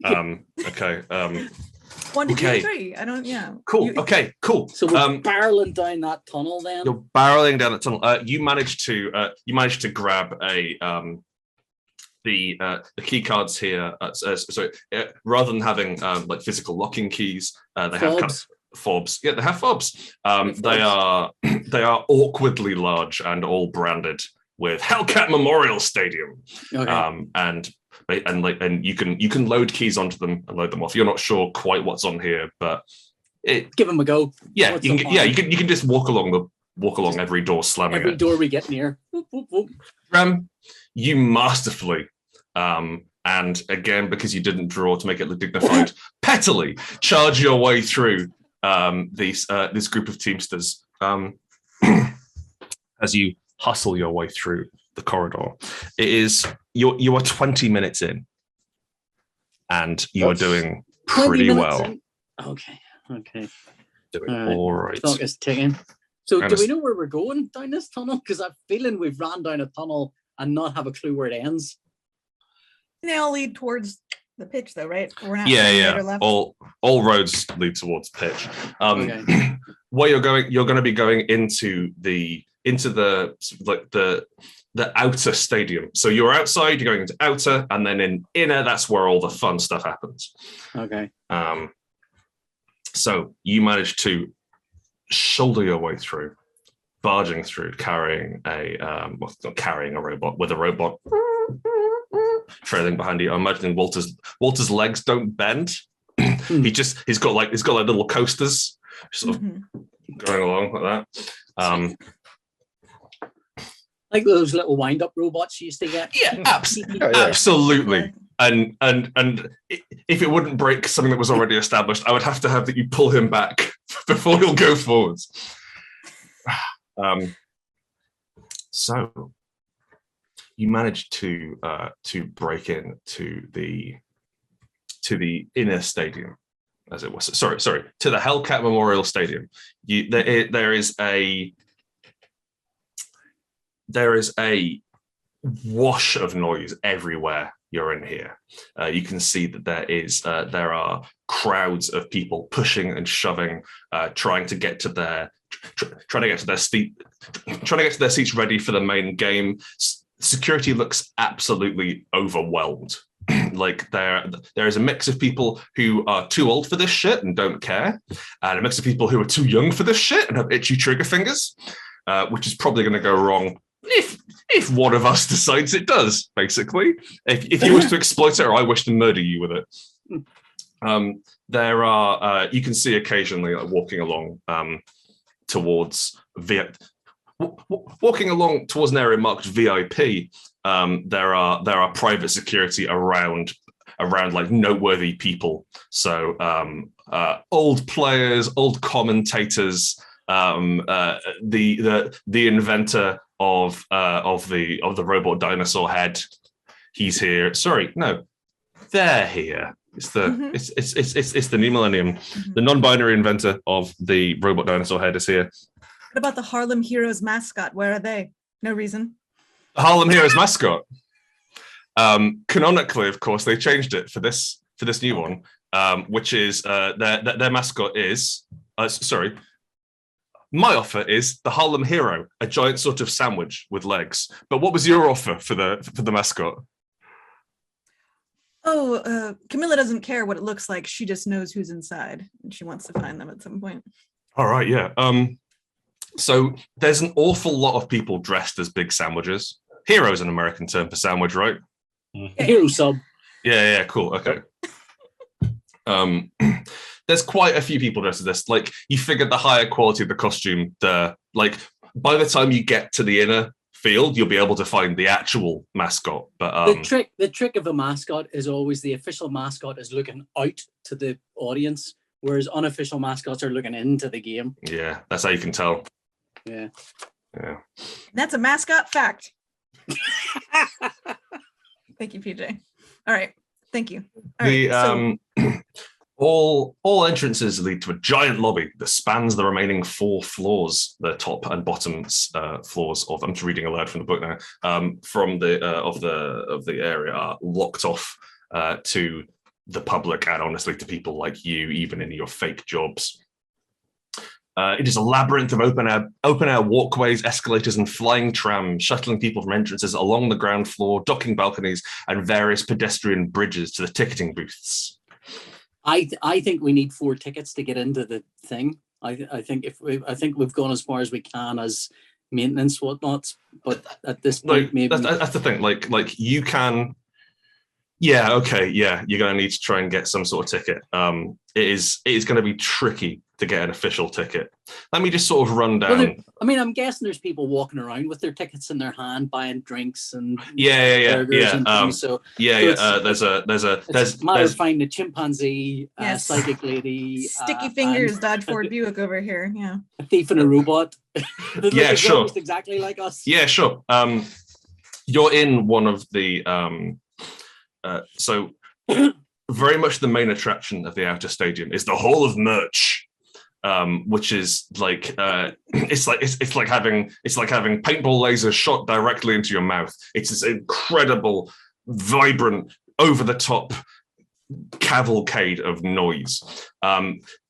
Okay. 1 to 2 to 3. I don't. Yeah. Cool. Okay. Cool. So we're barreling down that tunnel. Then you're barreling down the tunnel. You managed to grab the key cards here. Rather than having like physical locking keys, they have kind of fobs. Yeah, they have fobs. They are awkwardly large and all branded with Hellcat Memorial Stadium. Okay. And you can load keys onto them and load them off. You're not sure quite what's on here, but give them a go. Yeah, you can just walk along every door, slamming every door we get near. Whoop, whoop, whoop. You masterfully, and again because you didn't draw to make it look dignified, pettily charge your way through this group of Teamsters as you hustle your way through the corridor. It is you are 20 minutes in, and you are doing pretty well. Okay. Doing all right. Clock is ticking. So do we know where we're going down this tunnel? Because I'm feeling we've ran down a tunnel and not have a clue where it ends. They all lead towards the pitch, though, right? We're not yeah. Right or left. All roads lead towards pitch. Where you're going to be going into the outer stadium. So you're outside, you're going into outer, and then in inner, that's where all the fun stuff happens. Okay. So you manage to shoulder your way through, barging through, carrying not carrying a robot, with a robot trailing behind you. I'm imagining Walter's legs don't bend. he's got like little coasters sort of going along like that. Like those little wind-up robots you used to get. Yeah, absolutely. And if it wouldn't break something that was already established, I would have to have that you pull him back before he'll go forwards. So you managed to break in to the inner stadium, as it was. Sorry, to the Hellcat Memorial Stadium. There is a wash of noise everywhere you're in here. You can see that there are crowds of people pushing and shoving, trying to get to their seats ready for the main game. Security looks absolutely overwhelmed. Like there is a mix of people who are too old for this shit and don't care, and a mix of people who are too young for this shit and have itchy trigger fingers, which is probably going to go wrong if one of us decides it does. Basically, if you wish to exploit it, or I wish to murder you with it. There are you can see occasionally walking along towards an area marked VIP. There are private security around like noteworthy people. So old players, old commentators, the inventor of the robot dinosaur head. He's here. Sorry, no, they're here. It's the new millennium. The non-binary inventor of the robot dinosaur head is here. What about the Harlem Heroes mascot? Where are they? No reason. The Harlem Heroes mascot. Canonically, of course, they changed it for this new one, which is their mascot is. Sorry, my offer is the Harlem Hero, a giant sort of sandwich with legs. But what was your offer for the mascot? Oh, Camilla doesn't care what it looks like. She just knows who's inside, and she wants to find them at some point. All right, yeah. So there's an awful lot of people dressed as big sandwiches. Hero is an American term for sandwich, right? Hero sub. Yeah, cool. Okay. There's quite a few people dressed as this. Like, you figure the higher quality of the costume, by the time you get to the inner field, you'll be able to find the actual mascot. But the trick of a mascot is always the official mascot is looking out to the audience, whereas unofficial mascots are looking into the game. Yeah, that's how you can tell. Yeah. That's a mascot fact. Thank you, PJ. All right. Thank you. All entrances lead to a giant lobby that spans the remaining 4 floors, the top and bottom floors of. I'm just reading aloud from the book now. From the area are locked off to the public and honestly to people like you, even in your fake jobs. It is a labyrinth of open air walkways, escalators, and flying trams, shuttling people from entrances along the ground floor, docking balconies, and various pedestrian bridges to the ticketing booths. I think we need 4 tickets to get into the thing. I think we've gone as far as we can as maintenance whatnots, but at this point, maybe that's the thing. Like you can. Yeah. Okay. Yeah. You're going to need to try and get some sort of ticket. It is going to be tricky to get an official ticket. Let me just sort of run down. Well, I'm guessing there's people walking around with their tickets in their hand, buying drinks and burgers and things. So there's a matter of finding a chimpanzee, psychic lady, sticky fingers, Dodge Ford Buick over here. Yeah, a thief and a robot. Yeah, sure. Almost exactly like us. Yeah, sure. You're in one of the so very much the main attraction of the outer stadium is the Hall of Merch, which is like it's like having paintball lasers shot directly into your mouth. It's this incredible, vibrant, over the top cavalcade of noise.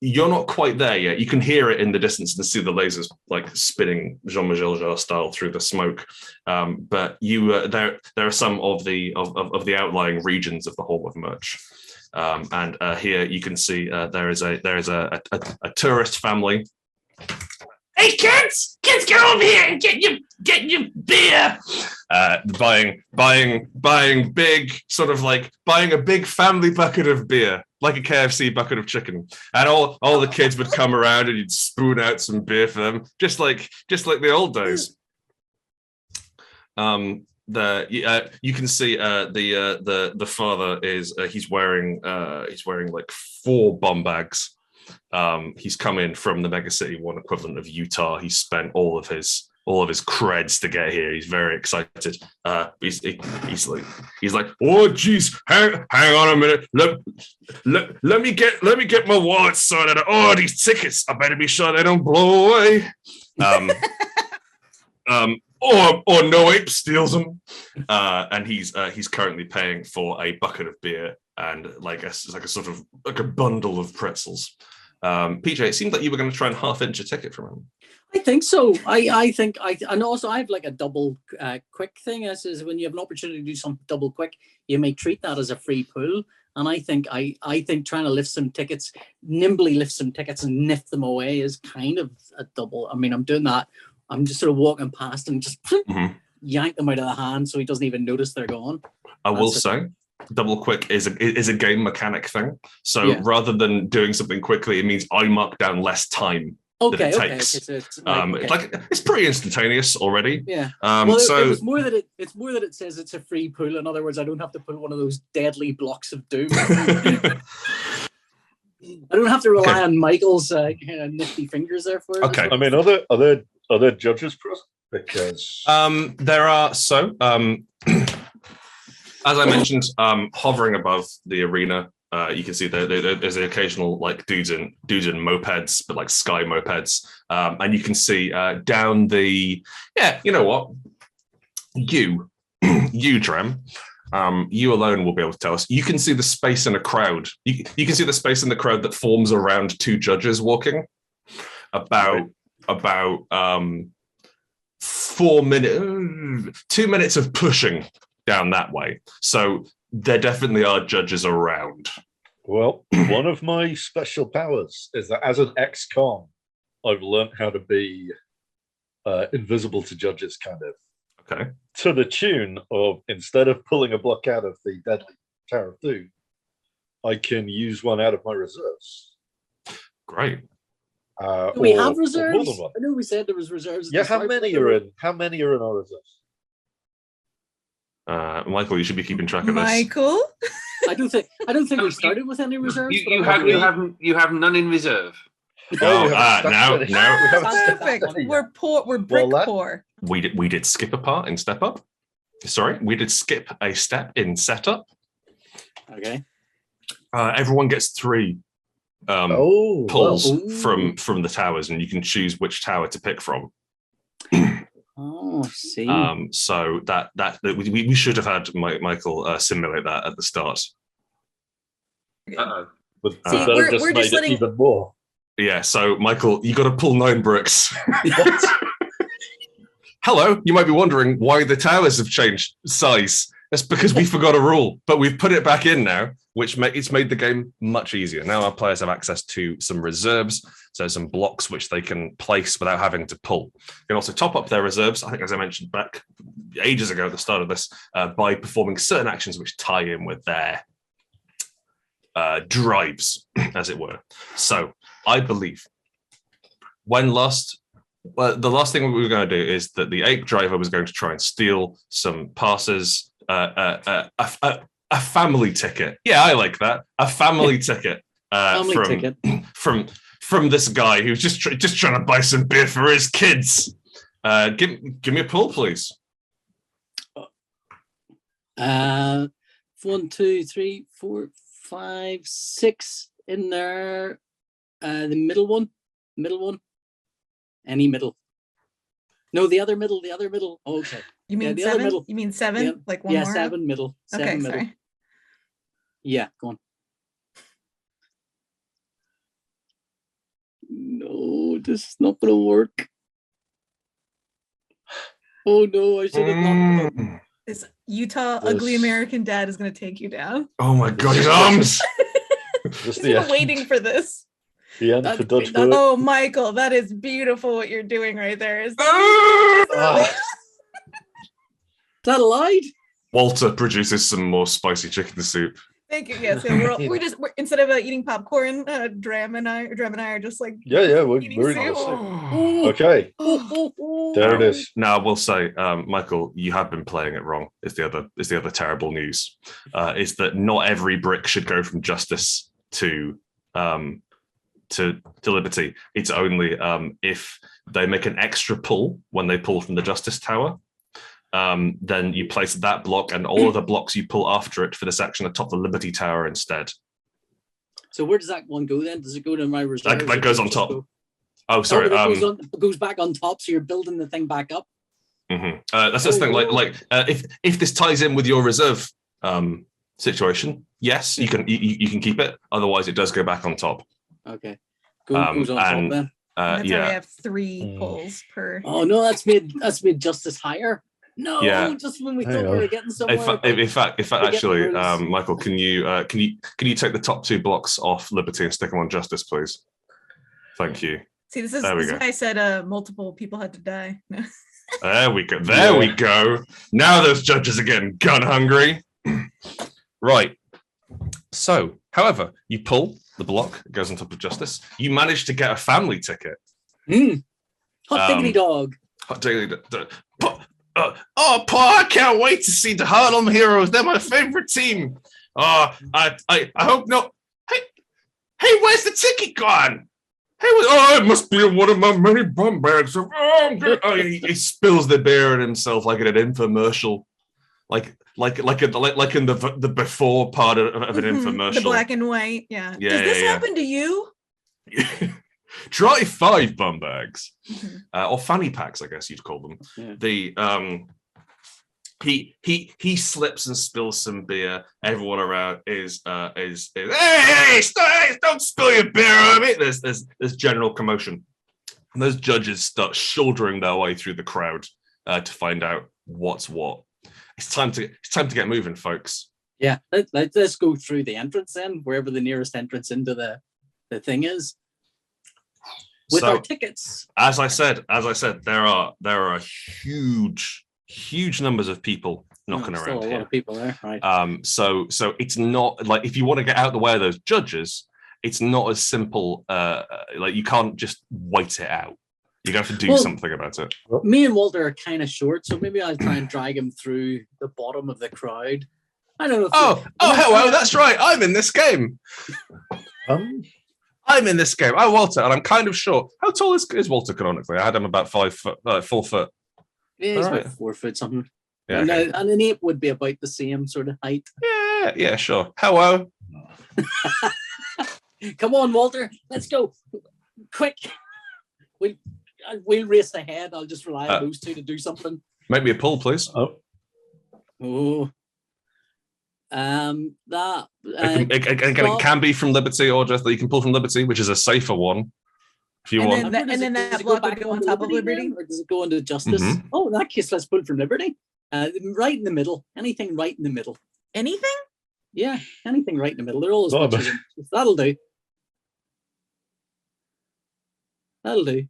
You're not quite there yet. You can hear it in the distance and see the lasers like spinning Jean-Michel Jarre style through the smoke. But you there are some of the outlying regions of the Hall of Merch. And here you can see there is a tourist family. Hey kids, get over here and get your beer. Buying big, sort of like buying a big family bucket of beer like a KFC bucket of chicken, and all the kids would come around and you'd spoon out some beer for them, just like the old days. You can see the father is he's wearing like 4 bomb bags. He's come in from the mega city one equivalent of Utah. He's spent all of his creds to get here. He's very excited. He's like, oh geez, hang on a minute. Let me get my wallet sorted out. Oh, these tickets, I better be sure they don't blow away. Or no ape steals them. And he's currently paying for a bucket of beer and like a bundle of pretzels. PJ, it seemed like you were going to try and half-inch a ticket from him. I think so. And also I have like a double quick thing. As is when you have an opportunity to do something double quick, you may treat that as a free pool. And I think trying to lift some tickets, nimbly lift some tickets and niff them away is kind of a double. I mean, I'm doing that. I'm just sort of walking past and just yank them out of the hand so he doesn't even notice they're gone. I will say, double quick is a game mechanic thing. So rather than doing something quickly, it means I mark down less time. Okay, that it takes. Okay, so it's pretty instantaneous already. Yeah. It's more that it says it's a free pool. In other words, I don't have to put one of those deadly blocks of doom. I don't have to rely on Michael's nifty fingers there for it. Okay. I mean, are there judges present? Because there are. So, as I mentioned, hovering above the arena. You can see there's the occasional like dudes in mopeds, but like sky mopeds, and you can see down the you know what, you Drem, you alone will be able to tell us. You can see the space in a crowd. You can see the space in the crowd that forms around 2 judges walking. About 2 minutes of pushing down that way. So. There definitely are judges around. Well, one of my special powers is that as an ex-con, I've learned how to be invisible to judges, kind of. Okay. To the tune of, instead of pulling a block out of the deadly Tower of Doom, I can use one out of my reserves. Great. Do we have reserves? I know we said there was reserves. Yeah, how many are in our reserves? Michael, you should be keeping track of this. Michael, I don't think we started with any reserves. You have none in reserve. No. Perfect. We're poor. We're brick poor. We did skip a part in step up. Sorry, we did skip a step in setup. Okay. Everyone gets 3 pulls from the towers, and you can choose which tower to pick from. Oh, I see. So that we should have had Michael simulate that at the start. Uh-oh. But See, we're just letting even more. Yeah. So Michael, you got to pull 9 bricks. Hello. You might be wondering why the towers have changed size. That's because we forgot a rule, but we've put it back in now, which it's made the game much easier. Now our players have access to some reserves, so some blocks which they can place without having to pull. They can also top up their reserves, I think as I mentioned back ages ago at the start of this, by performing certain actions which tie in with their drives, as it were. So I believe the last thing we were going to do is that the ape driver was going to try and steal some passes, a family ticket. Yeah, I like that. A family ticket. From this guy who's just trying to buy some beer for his kids. Give me a pull, please. 1, 2, 3, 4, 5, 6 in there. The middle one. Any middle. No, the other middle. Oh, okay. You mean the 7? Other middle. You mean 7? Yeah. Like one more? 7 middle. 7 okay, middle. sorry. Yeah, go on. No, this is not gonna work. Oh no, I should have not. This Utah ugly American dad is going to take you down. Oh my god, his arms! He's been waiting for this. The end for Dodge. Oh, Michael, that is beautiful what you're doing right there. Is that lied? Walter produces some more spicy chicken soup. Thank you. Yes, yeah, we're instead of eating popcorn, Dram and I are just like we're eating in soup. Okay, there it is. Now, I will say, Michael, you have been playing it wrong. Is the other terrible news? Is that not every brick should go from justice to liberty. It's only if they make an extra pull when they pull from the justice tower. Then you place that block and all of the blocks you pull after it for this action atop the Liberty Tower instead. So where does that one go then? Does it go to my reserve? That goes on top. Oh, sorry. It goes back on top, so you're building the thing back up. Mm-hmm. That's the thing. If this ties in with your reserve situation, yes, you can keep it. Otherwise, it does go back on top. Okay. Goes on top then. That's why I have 3 pulls per. Oh no, that's made justice higher. No, just when we thought we were getting somewhere. In fact, actually, Michael, can you take the top 2 blocks off Liberty and stick them on Justice, please? Thank you. See, this is why I said multiple people had to die. There we go. There we go. Now those judges are getting gun hungry. Right. So, however, you pull the block, it goes on top of Justice. You manage to get a family ticket. Hot diggity dog. Hot diggity dog. Oh, Paul, I can't wait to see the Harlem Heroes. They're my favorite team. I hope not. Hey, where's the ticket gone? Hey, it must be in one of my many bum bags. He spills the beer on himself like in an infomercial, like in the before part of an infomercial. The black and white, yeah. Yeah, Does this happen to you? Try 5 bum bags, or fanny packs, I guess you'd call them. Yeah. He slips and spills some beer. Everyone around is hey, don't spill your beer on me. There's general commotion, and those judges start shouldering their way through the crowd to find out what's what. It's time to get moving, folks. Yeah, let's go through the entrance then, wherever the nearest entrance into the thing is. With our tickets. As I said, there are huge numbers of people knocking around still a here. lot of people there, right? So it's not like if you want to get out the way of those judges, it's not as simple. Like you can't just wait it out. You have to do something about it. Me and Walter are kind of short, so maybe I'll try and drag him through the bottom of the crowd. I don't know. Hello, that's right. I'm in this game. I'm in this game. I'm Walter, and I'm kind of short. How tall is Walter canonically? I had him about 5 foot, 4 foot. Yeah, he's about 4 foot something. Yeah, and, okay. And an ape would be about the same sort of height. Yeah, sure. Hello. Come on, Walter. Let's go. Quick. We'll race ahead. I'll just rely on those two to do something. Make me a pull, please. It can be from Liberty, or just that you can pull from Liberty, which is a safer one. If you want. And then that block would go on top of Liberty? Or does it go into Justice? Mm-hmm. Oh, in that case, let's pull from Liberty. Right in the middle. Anything right in the middle. Anything? Yeah, anything right in the middle. They're always watching. That'll do. That'll do.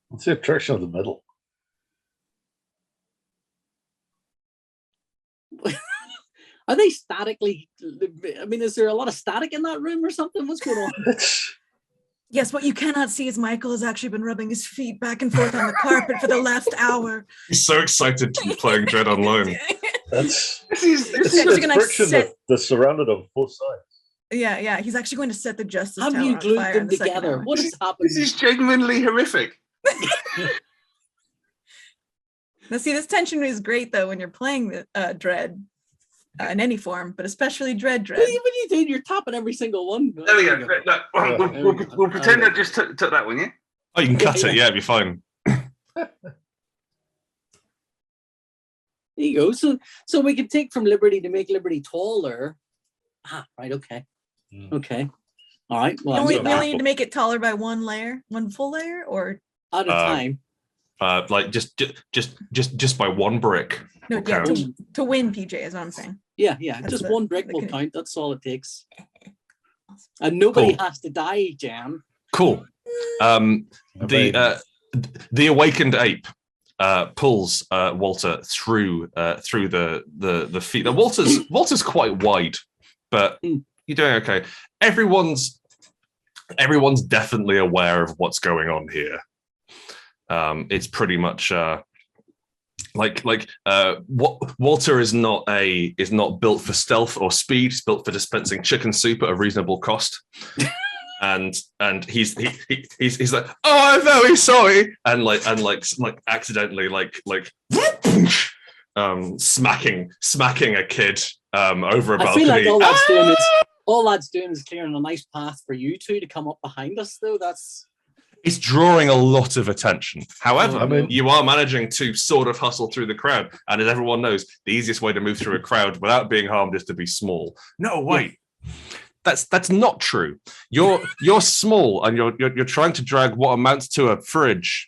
What's the attraction of the middle? Are they statically? I mean, is there a lot of static in that room or something? What's going on? Yes, what you cannot see is Michael has actually been rubbing his feet back and forth on the carpet for the last hour. He's so excited to be playing Dredd Online. This is the surrounded on both sides. Yeah. He's actually going to set the Justice Have Tower you on glued fire them in the together? second What has happened? This is genuinely horrific. Now, see, this tension is great though when you're playing the Dredd in any form, but especially Dredd. What are you doing? You're tapping every single one. There we go. We'll pretend I just took that one, yeah? Oh, you can cut it. Yeah, it'd be fine. There you go. So we can take from Liberty to make Liberty taller. Right. Okay. Okay. All right. Well, we only need to make it taller by one full layer, or at a time. Like just by one brick. No, yeah, to win, PJ is what I'm saying. Yeah. Just one brick will count. That's all it takes. And nobody has to die, Jan. Cool. The awakened ape pulls Walter through the feet. Now, Walter's quite wide, but you're doing okay. Everyone's definitely aware of what's going on here. It's pretty much Walter is not built for stealth or speed. He's built for dispensing chicken soup at a reasonable cost. and he's like, oh, I'm very sorry, and accidentally smacking a kid over a balcony. I feel like all that's doing is clearing a nice path for you two to come up behind us, though. It's drawing a lot of attention. However, you are managing to sort of hustle through the crowd. And as everyone knows, the easiest way to move through a crowd without being harmed is to be small. No, wait. Yeah. That's not true. You're small and you're trying to drag what amounts to a fridge.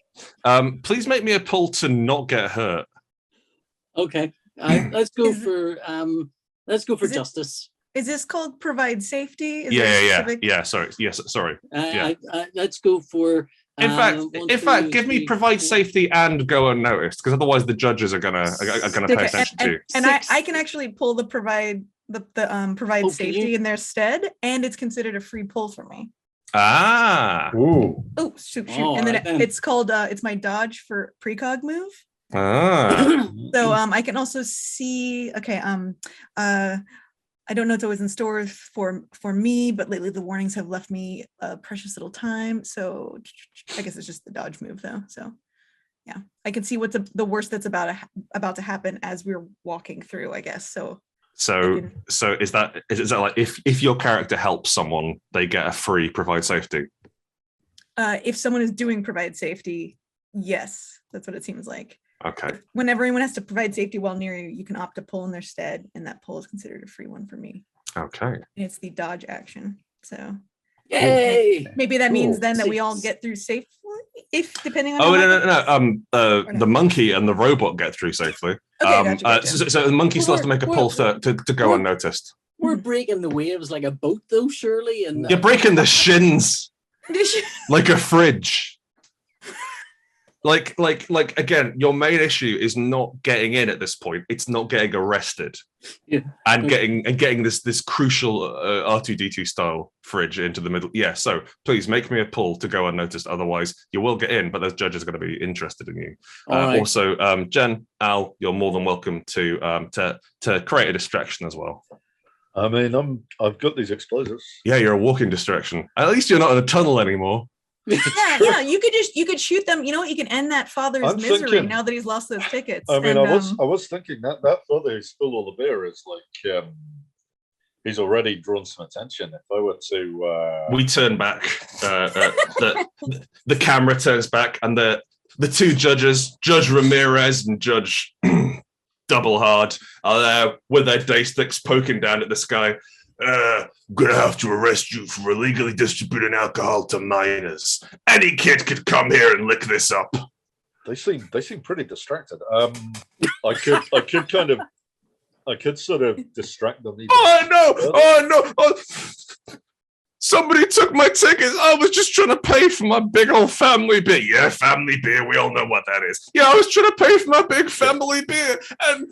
Please make me a pull to not get hurt. Okay. Let's go for justice. Is this called provide safety? Yeah. Sorry. Let's go for. In fact, give me provide safety and go unnoticed, because otherwise the judges are gonna pay attention to you. And I can actually pull the provide safety in their stead, and it's considered a free pull for me. Ah. Ooh. Oh, shoot. And then it's called it's my dodge for precog move. Ah. So I can also see. Okay. I don't know what's always in store for me, but lately the warnings have left me a precious little time. So I guess it's just the dodge move, though. So yeah, I can see what's the worst that's about to happen as we're walking through, I guess. So is that like if your character helps someone, they get a free provide safety? If someone is doing provide safety, yes, that's what it seems like. Okay. Whenever anyone has to provide safety while near you, you can opt to pull in their stead, and that pull is considered a free one for me. Okay. And it's the dodge action. So yay! Maybe that means then that we all get through safely, if depending on. Oh no! The monkey and the robot get through safely. Okay, gotcha. So the monkey starts to make a pull to go unnoticed. We're breaking the waves like a boat, though, surely. And you're breaking the shins like a fridge. Like again, your main issue is not getting in at this point. It's not getting arrested, and getting this crucial R2D2 style fridge into the middle. Yeah, so please make me a pull to go unnoticed. Otherwise, you will get in, but those judges are going to be interested in you. Right. Also, Jen, Al, you're more than welcome to create a distraction as well. I mean, I've got these explosives. Yeah, you're a walking distraction. At least you're not in a tunnel anymore. Yeah, you could shoot them. You know what? You can end that father's misery now that he's lost those tickets. I mean, I was thinking that father who spilled all the beer is like he's already drawn some attention. If I were to, we turn back. The camera turns back, and the two judges, Judge Ramirez and Judge Double Hard, are there with their day sticks poking down at the sky. Gonna have to arrest you for illegally distributing alcohol to minors. Any kid could come here and lick this up. They seem pretty distracted. I could sort of distract them. Oh no! Somebody took my tickets. I was just trying to pay for my big old family beer. Yeah, family beer. We all know what that is. Yeah, I was trying to pay for my big family beer, and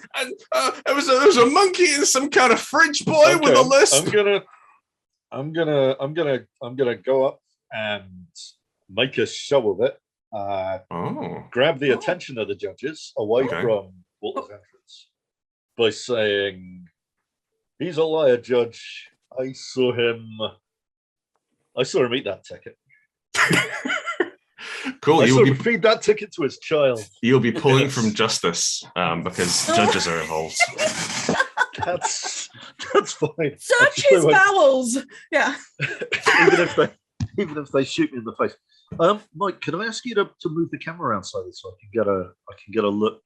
there was a monkey and some kind of French boy with a list. I'm gonna go up and make a show of it. Grab the attention of the judges away from Walter's entrance by saying, "He's a liar, Judge. I saw him eat that ticket." Cool. You will feed that ticket to his child. You'll be pulling from justice because judges are involved. That's fine. Search his bowels. Yeah. even if they shoot me in the face. Mike, can I ask you to move the camera around slightly so I can get a look?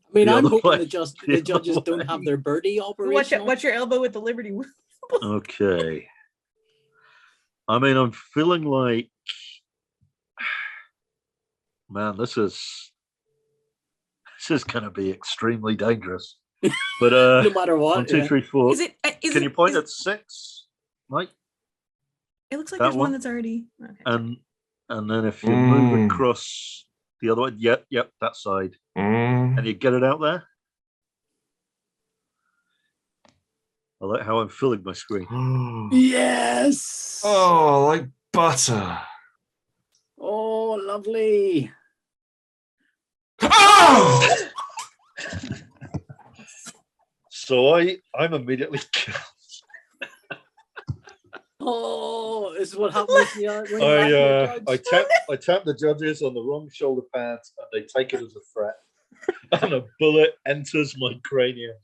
I mean, I'm hoping the judges don't have their birdie operation. Watch your elbow with the Liberty. Okay. I mean, I'm feeling like, man, this is going to be extremely dangerous. But no matter what. 1, 2, 3, 4. Can you point at 6, Mike? It looks like there's one that's already. Okay. And then if you move across The other one. Yep, that side. Mm. And you get it out there. I like how I'm filling my screen. Yes. Oh, like butter. Oh, lovely. Oh! So I'm immediately killed. Oh, this is what happens when you I tap the judges on the wrong shoulder pads, and they take it as a threat. And a bullet enters my cranium.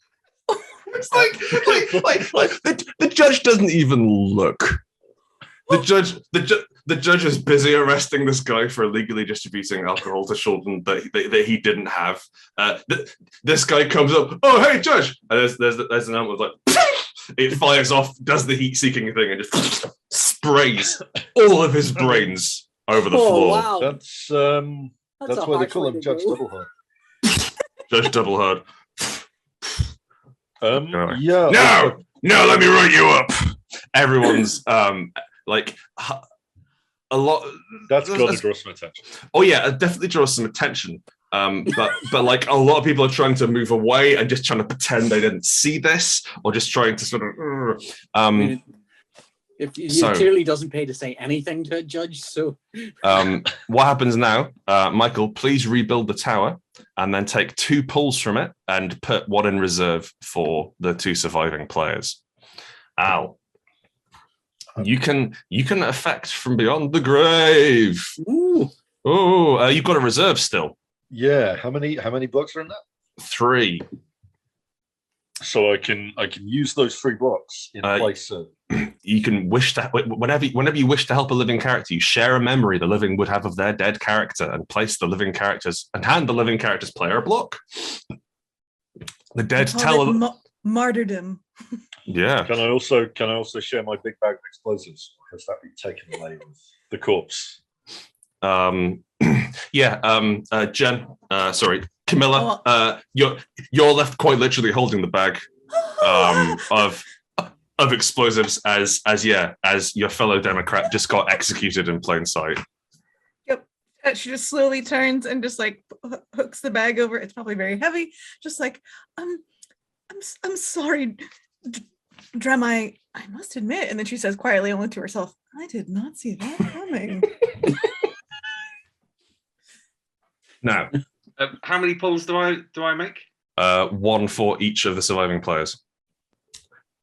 The judge doesn't even look. The judge is busy arresting this guy for illegally distributing alcohol to children that he didn't have. This guy comes up. Oh, hey, judge! And there's an animal like it fires off, does the heat-seeking thing, and just sprays all of his brains over the floor. Wow. That's why they call him Judge Doublehard. Judge Doublehard. Yeah. No, let me write you up. Everyone's like a lot. That's got to draw some attention. Oh yeah, it definitely draws some attention. But like a lot of people are trying to move away and just trying to pretend they didn't see this, or just trying to sort of. If he clearly doesn't pay to say anything to a judge, so. What happens now? Michael, please rebuild the tower, and then take 2 pulls from it and put 1 in reserve for the 2 surviving players. Al, you can affect from beyond the grave. Ooh. Oh, you've got a reserve still. Yeah. How many blocks are in that? 3. So I can use those 3 blocks in place of. You can wish to whenever you wish to help a living character, you share a memory the living would have of their dead character, and place the living characters and hand the living character's player a block. The dead tell martyrdom. Yeah. Can I also share my big bag of explosives? Or has that been taken away with the corpse? Jen, sorry, Camilla, you're left quite literally holding the bag of explosives as your fellow Democrat just got executed in plain sight. Yep. She just slowly turns and just like hooks the bag over. It's probably very heavy. Just like, I'm sorry, Drem, I must admit. And then she says quietly, only to herself, I did not see that coming. Now, how many pulls do I make? 1 for each of the surviving players.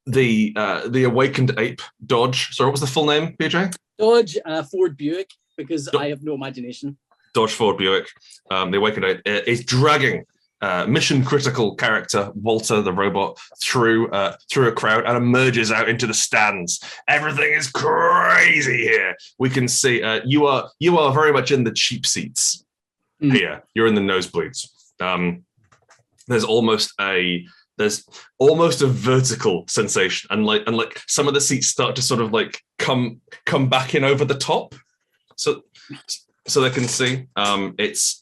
The awakened ape, Dodge. Sorry, what was the full name, PJ? Dodge Ford Buick, because I have no imagination. Dodge Ford Buick. The awakened ape is dragging mission critical character Walter the Wobot through a crowd and emerges out into the stands. Everything is crazy here. We can see you are very much in the cheap seats here. You're in the nosebleeds. There's almost a vertical sensation, and like some of the seats start to sort of like come back in over the top, so they can see. It's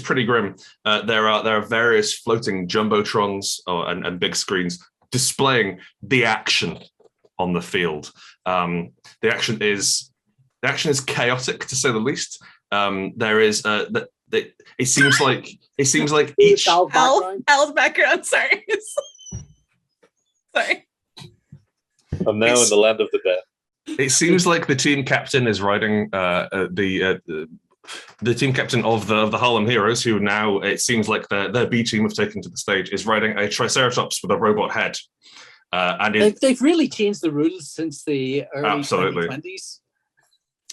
pretty grim. There are various floating jumbotrons and big screens displaying the action on the field. The action is chaotic, to say the least. There is it seems like each Al's background. Sorry. I'm now in the land of the dead. It seems like the team captain is riding the team captain of the Harlem Heroes, who now it seems like their B team have taken to the stage, is riding a Triceratops with a robot head. And they've really changed the rules since the early absolutely 2020s.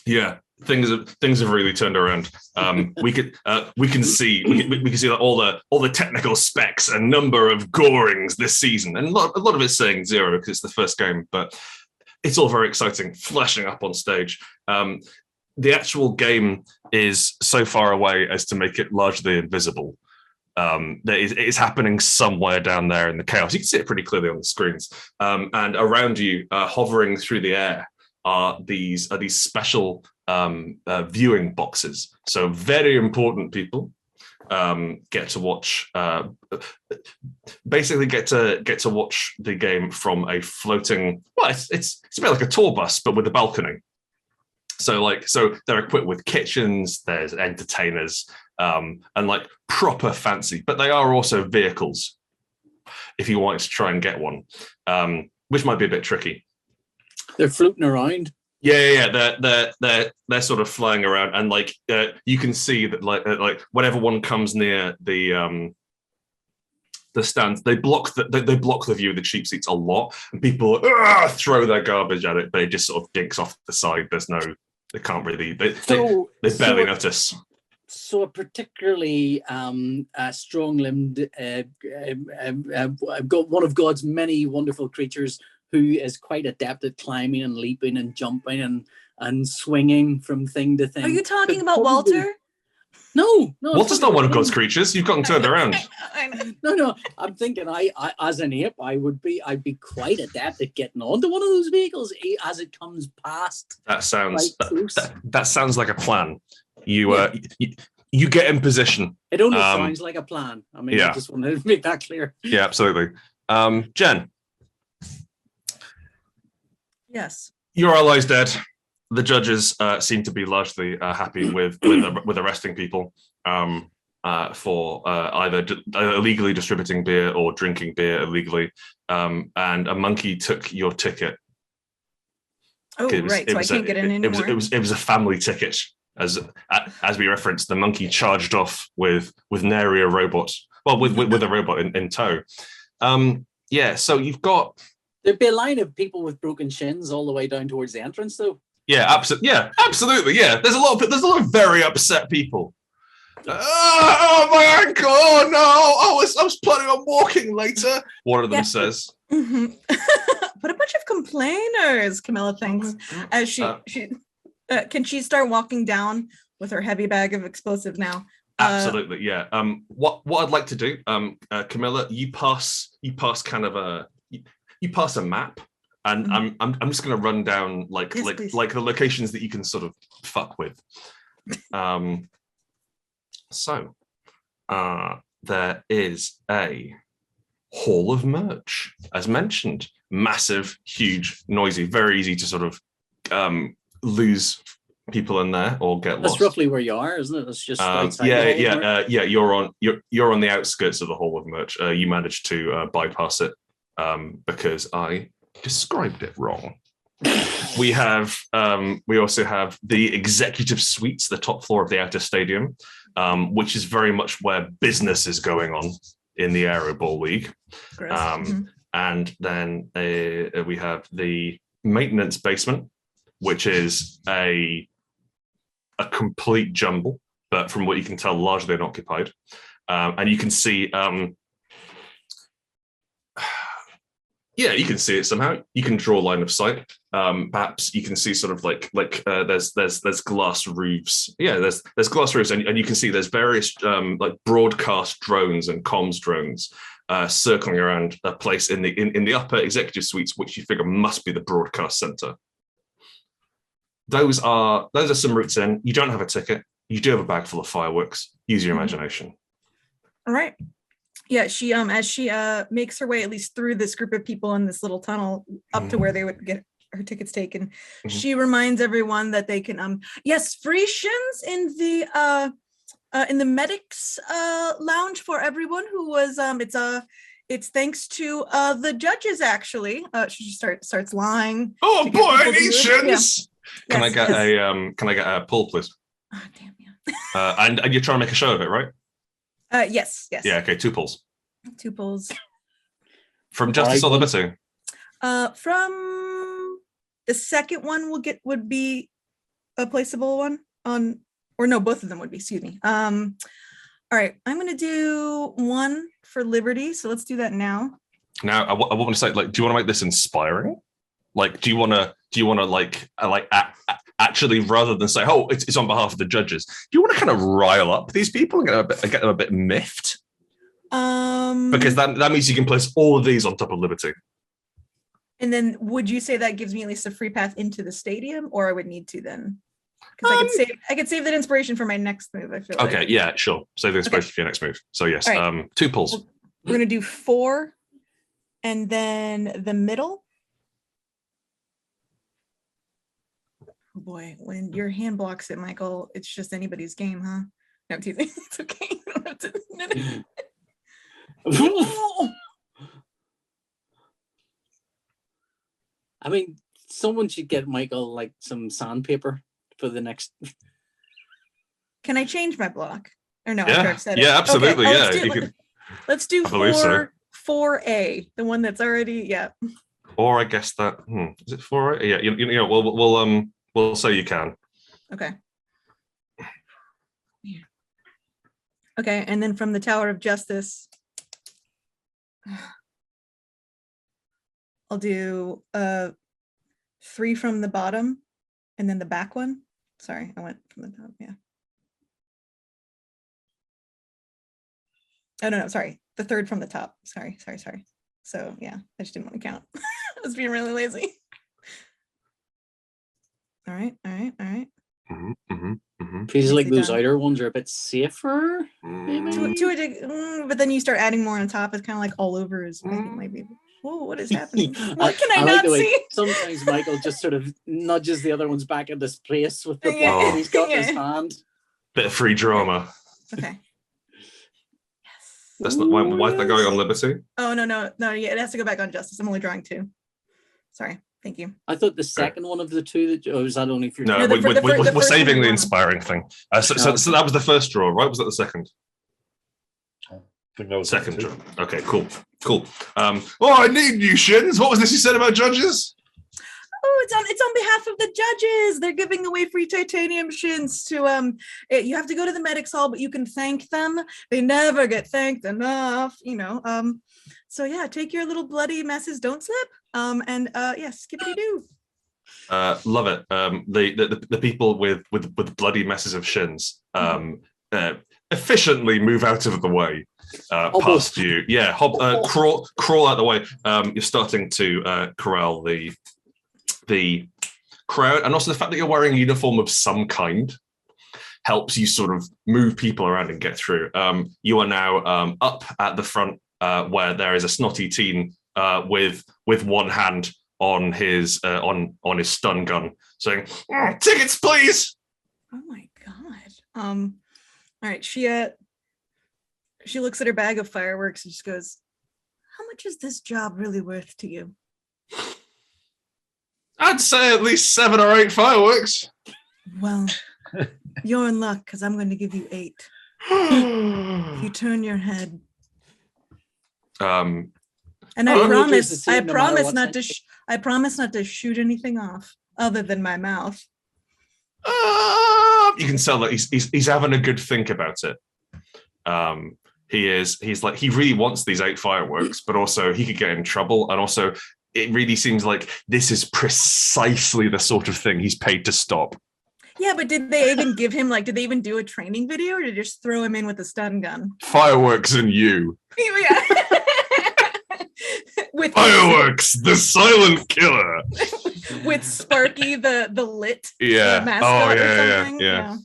Yeah. Things have really turned around. We can see that all the technical specs and number of gorings this season, and a lot of it's saying 0 because it's the first game, but it's all very exciting, flashing up on stage. The actual game is so far away as to make it largely invisible. It is happening somewhere down there in the chaos. You can see it pretty clearly on the screens, and around you, hovering through the air, are these special viewing boxes. So very important people get to watch. Basically, get to watch the game from a floating. Well, it's a bit like a tour bus, but with a balcony. So they're equipped with kitchens, there's entertainers, and like proper fancy, but they are also vehicles if you wanted to try and get one, which might be a bit tricky. They're floating around. Yeah. They're sort of flying around, and like you can see that like whenever one comes near the stands, they block the view of the cheap seats a lot, and people throw their garbage at it, but it just sort of dinks off the side. They can't really. They barely notice. So a particularly strong-limbed, I've got one of God's many wonderful creatures who is quite adept at climbing and leaping and jumping and swinging from thing to thing. Are you talking about Walter? No. Walter's not one of God's creatures. You've got him turned around. No. I'm thinking I as an ape, I'd be quite adept at getting onto one of those vehicles as it comes past. That sounds like a plan. You get in position. It only sounds like a plan. I mean, I just wanted to make that clear. Yeah, absolutely. Jen. Yes. Your ally's dead. The judges seem to be largely happy with arresting people for either illegally distributing beer or drinking beer illegally. And a monkey took your ticket. Oh, right. So I can't get in anymore. It was a family ticket. As we referenced, the monkey charged off with nary a robot. Well, with a robot in tow. So you've got. There'd be a line of people with broken shins all the way down towards the entrance, though. Yeah, absolutely. Yeah, there's a lot of very upset people. Oh my ankle! Oh no! I was planning on walking later. One of them says. Mm-hmm. What a bunch of complainers, Camilla thinks. As she can she start walking down with her heavy bag of explosive now? Absolutely, yeah. What I'd like to do, Camilla, you pass kind of you pass a map. And I'm just going to run down like the locations that you can sort of fuck with. So there is a hall of merch, as mentioned, massive, huge, noisy, very easy to sort of lose people in there or get lost. That's roughly where you are, isn't it? It's just You're on the outskirts of the hall of merch. You managed to bypass it because I described it wrong. We also have the executive suites, the top floor of the outer stadium, which is very much where business is going on in the Aeroball League. And then we have the maintenance basement, which is a complete jumble, but from what you can tell, largely unoccupied. And you can see you can see it somehow. You can draw a line of sight. Perhaps you can see sort of like there's glass roofs. Yeah, there's glass roofs, and you can see there's various like broadcast drones and comms drones circling around a place in the upper executive suites, which you figure must be the broadcast center. Those are some routes in. You don't have a ticket. You do have a bag full of fireworks. Use your imagination. All right. Yeah, she as she makes her way at least through this group of people in this little tunnel up to where they would get her tickets taken. She reminds everyone that they can free shins in the medics lounge for everyone who was it's thanks to the judges actually. She starts lying. Oh boy, I need shins. Can I get a pull, please? Oh, damn yeah. And you're trying to make a show of it, right? Yes. Yeah, okay, 2 pulls. 2 pulls. From Justice or Liberty? From the second one would be a placeable one on, or no, both of them would be, excuse me. All right, I'm gonna do 1 for Liberty, so let's do that now. Now, I want to say, like, do you want to make this inspiring? Like, do you want to actually, rather than say, oh, it's on behalf of the judges, do you want to kind of rile up these people and get them a bit miffed? Because that means you can place all of these on top of Liberty. And then would you say that gives me at least a free path into the stadium, or I would need to then? Because I could save that inspiration for my next move, I feel okay, like. yeah, sure. Save the inspiration for your next move. So yes, right. 2 pulls. We're gonna do 4 and then the middle. boy, when your hand blocks it, Michael, it's just anybody's game, huh? No, I'm teasing. It's okay. You don't have to. I mean, someone should get Michael like some sandpaper for the next. Can I change my block? Or no, Yeah, after I've said it. yeah, absolutely. Okay, Yeah, let's do I believe so. 4A, the one that's already, yeah. Or I guess that is it 4? Yeah, you know, we'll say you can. Okay. Yeah. Okay, and then from the Tower of Justice, I'll do 3 from the bottom and then the back one. Sorry, I went from the top, yeah. Oh, no, sorry. The 3rd from the top. Sorry. So yeah, I just didn't want to count. I was being really lazy. All right. Feels like Nicely those done. outer ones are a bit safer. Maybe. But then you start adding more on top. It's kind of like all over is, I think, maybe. Whoa, what is happening? What can I like not the way see? Sometimes Michael just sort of nudges the other ones back in this place with the Yeah. block that he's got in his Yeah. hand. Bit of free drama. Okay. That's not why is that going on Liberty? Oh, no. Yeah, it has to go back on Justice. I'm only drawing 2. Sorry. Thank you. I thought the second one of the two that, or was that only for No, No, the we're first saving one the is inspiring thing. So that was the first draw, right? Was that the second? I think that was Second two. draw. Okay, cool. I need new shins. What was this you said about judges? Oh, it's on behalf of the judges. They're giving away free titanium shins to you have to go to the medics hall, but you can thank them. They never get thanked enough, you know. So yeah, take your little bloody messes, don't slip. And yeah, skippity doo. Love it. The people with bloody messes of shins efficiently move out of the way past you. Yeah, crawl out the way. You're starting to corral the crowd, and also the fact that you're wearing a uniform of some kind helps you sort of move people around and get through. You are now up at the front where there is a snotty teen with one hand on his stun gun, saying, "Tickets, please." Oh my god. All right, she looks at her bag of fireworks and just goes, "How much is this job really worth to you?" I'd say at least 7 or 8 fireworks. Well, you're in luck because I'm going to give you 8. If you turn your head. And I promise not to shoot anything off other than my mouth. You can tell that he's having a good think about it. He really wants these 8 fireworks, but also he could get in trouble, and also it really seems like this is precisely the sort of thing he's paid to stop. Yeah, but did they even give him, did they even do a training video, or did they just throw him in with a stun gun? Fireworks and you. Yeah. With fireworks, the silent killer. With Sparky, the lit mascot or something. Yeah.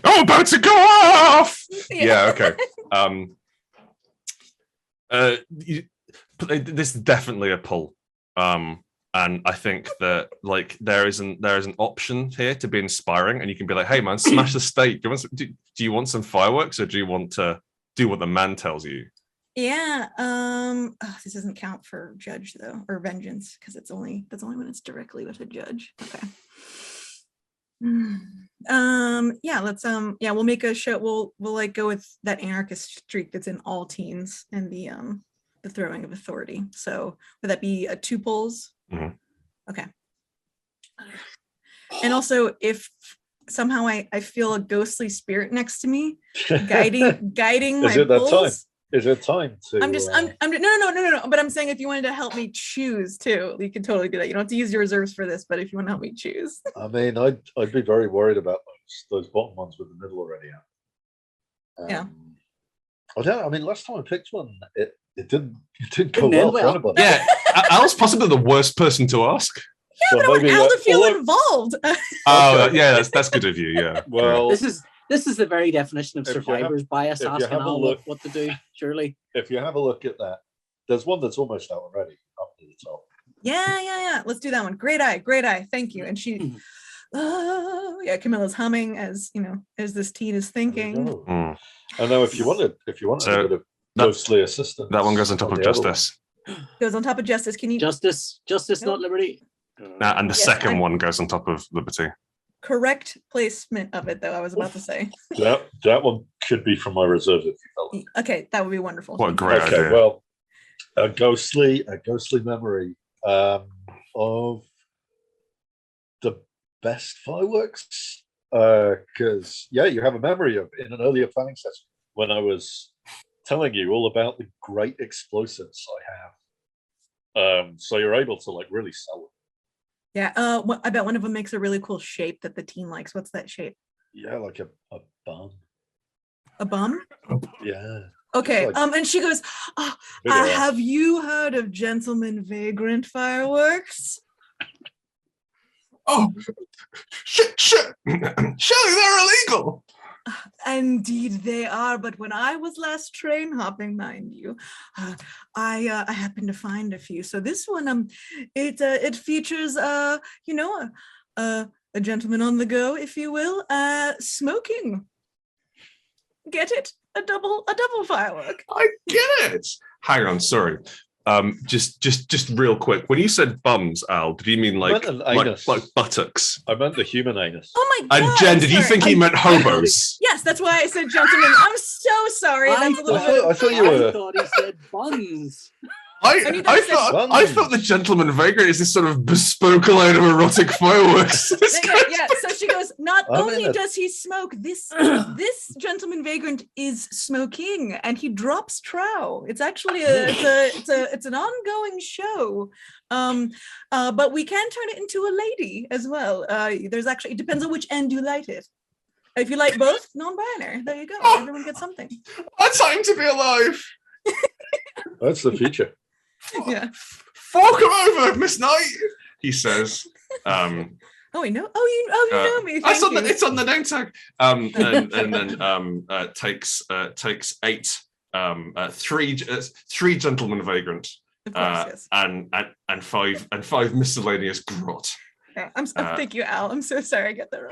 Oh, about to go off. Yeah, okay. This is definitely a pull. And I think that there is an option here to be inspiring, and you can be like, "Hey man, smash the state. Do you want some fireworks, or do you want to do what the man tells you?" Yeah. This doesn't count for judge though, or vengeance, because that's only when it's directly with a judge. Okay. Yeah. Let's we'll make a show. We'll go with that anarchist streak that's in all teens and the throwing of authority. So would that be 2 pulls? Mm-hmm. Okay. And also, if somehow I feel a ghostly spirit next to me guiding my pulls. Is it time to? I'm no. But I'm saying if you wanted to help me choose too, you can totally do that. You don't have to use your reserves for this, but if you want to help me choose. I mean, I'd be very worried about those bottom ones with the middle already out. Yeah. I don't. I mean, last time I picked one, it didn't go well for anybody. Yeah, Al's possibly the worst person to ask. Yeah, so but I want Al to feel involved. Oh, yeah, that's good of you. Yeah. Well, this is the very definition of survivor's bias. Asking Al what to do. Surely, if you have a look at that, there's one that's almost out already up to the top. Yeah. Let's do that one. Great eye. Thank you. And she oh, yeah, Camilla's humming as as this teen is thinking. Mm. And now, if you wanted So a bit of that- ghostly assistance, That one goes on top of the other Justice. Goes on top of Justice. Can you Justice, not liberty. And the Yes, second one goes on top of Liberty. correct placement of it though? I was about to say. that one could be from my reserve if you felt it. Okay, that would be wonderful. What a great Okay, idea. well, a ghostly memory of the best fireworks. Because you have a memory of in an earlier planning session when I was telling you all about the great explosives I have. So you're able to like really sell them. Yeah, I bet one of them makes a really cool shape that the teen likes. What's that shape? Yeah, like a bum. A bum? Yeah. Okay. Like- And she goes, oh, Big ass. have you heard of Gentleman Vagrant fireworks? Oh, shit. Surely they're illegal. Indeed they are, but when I was last train hopping, mind you, I happened to find a few. So this one, it features a gentleman on the go, if you will, smoking. Get it? A double firework. I get it. Hang on, sorry. Just real quick. When you said bums, Al, did you mean like meant an anus. like buttocks? I meant the human anus. Oh my god! And Jen, did you sorry. think he meant hobos? Yes, that's why I said gentleman. I'm so sorry. I That's a little bit. I thought you were. I thought he said buns. I Buns. thought the gentleman vagrant is this sort of bespoke line of erotic fireworks. Yeah, so she goes, not I'm only in it. does he smoke, this gentleman vagrant is smoking and he drops trow. It's actually it's an ongoing show. But we can turn it into a lady as well. There's actually, it depends on which end you light it. If you light both, non-binary. There you go. Everyone gets something. What time to be alive? That's the future. Yeah. Fork him over, Miss Knight, he says. Oh, we know. Oh, you know me. Thank you. It's on the name tag. And then takes 8, 3 gentlemen vagrant, Of course, yes. and 5 miscellaneous grot. Yeah, thank you, Al. I'm so sorry I got that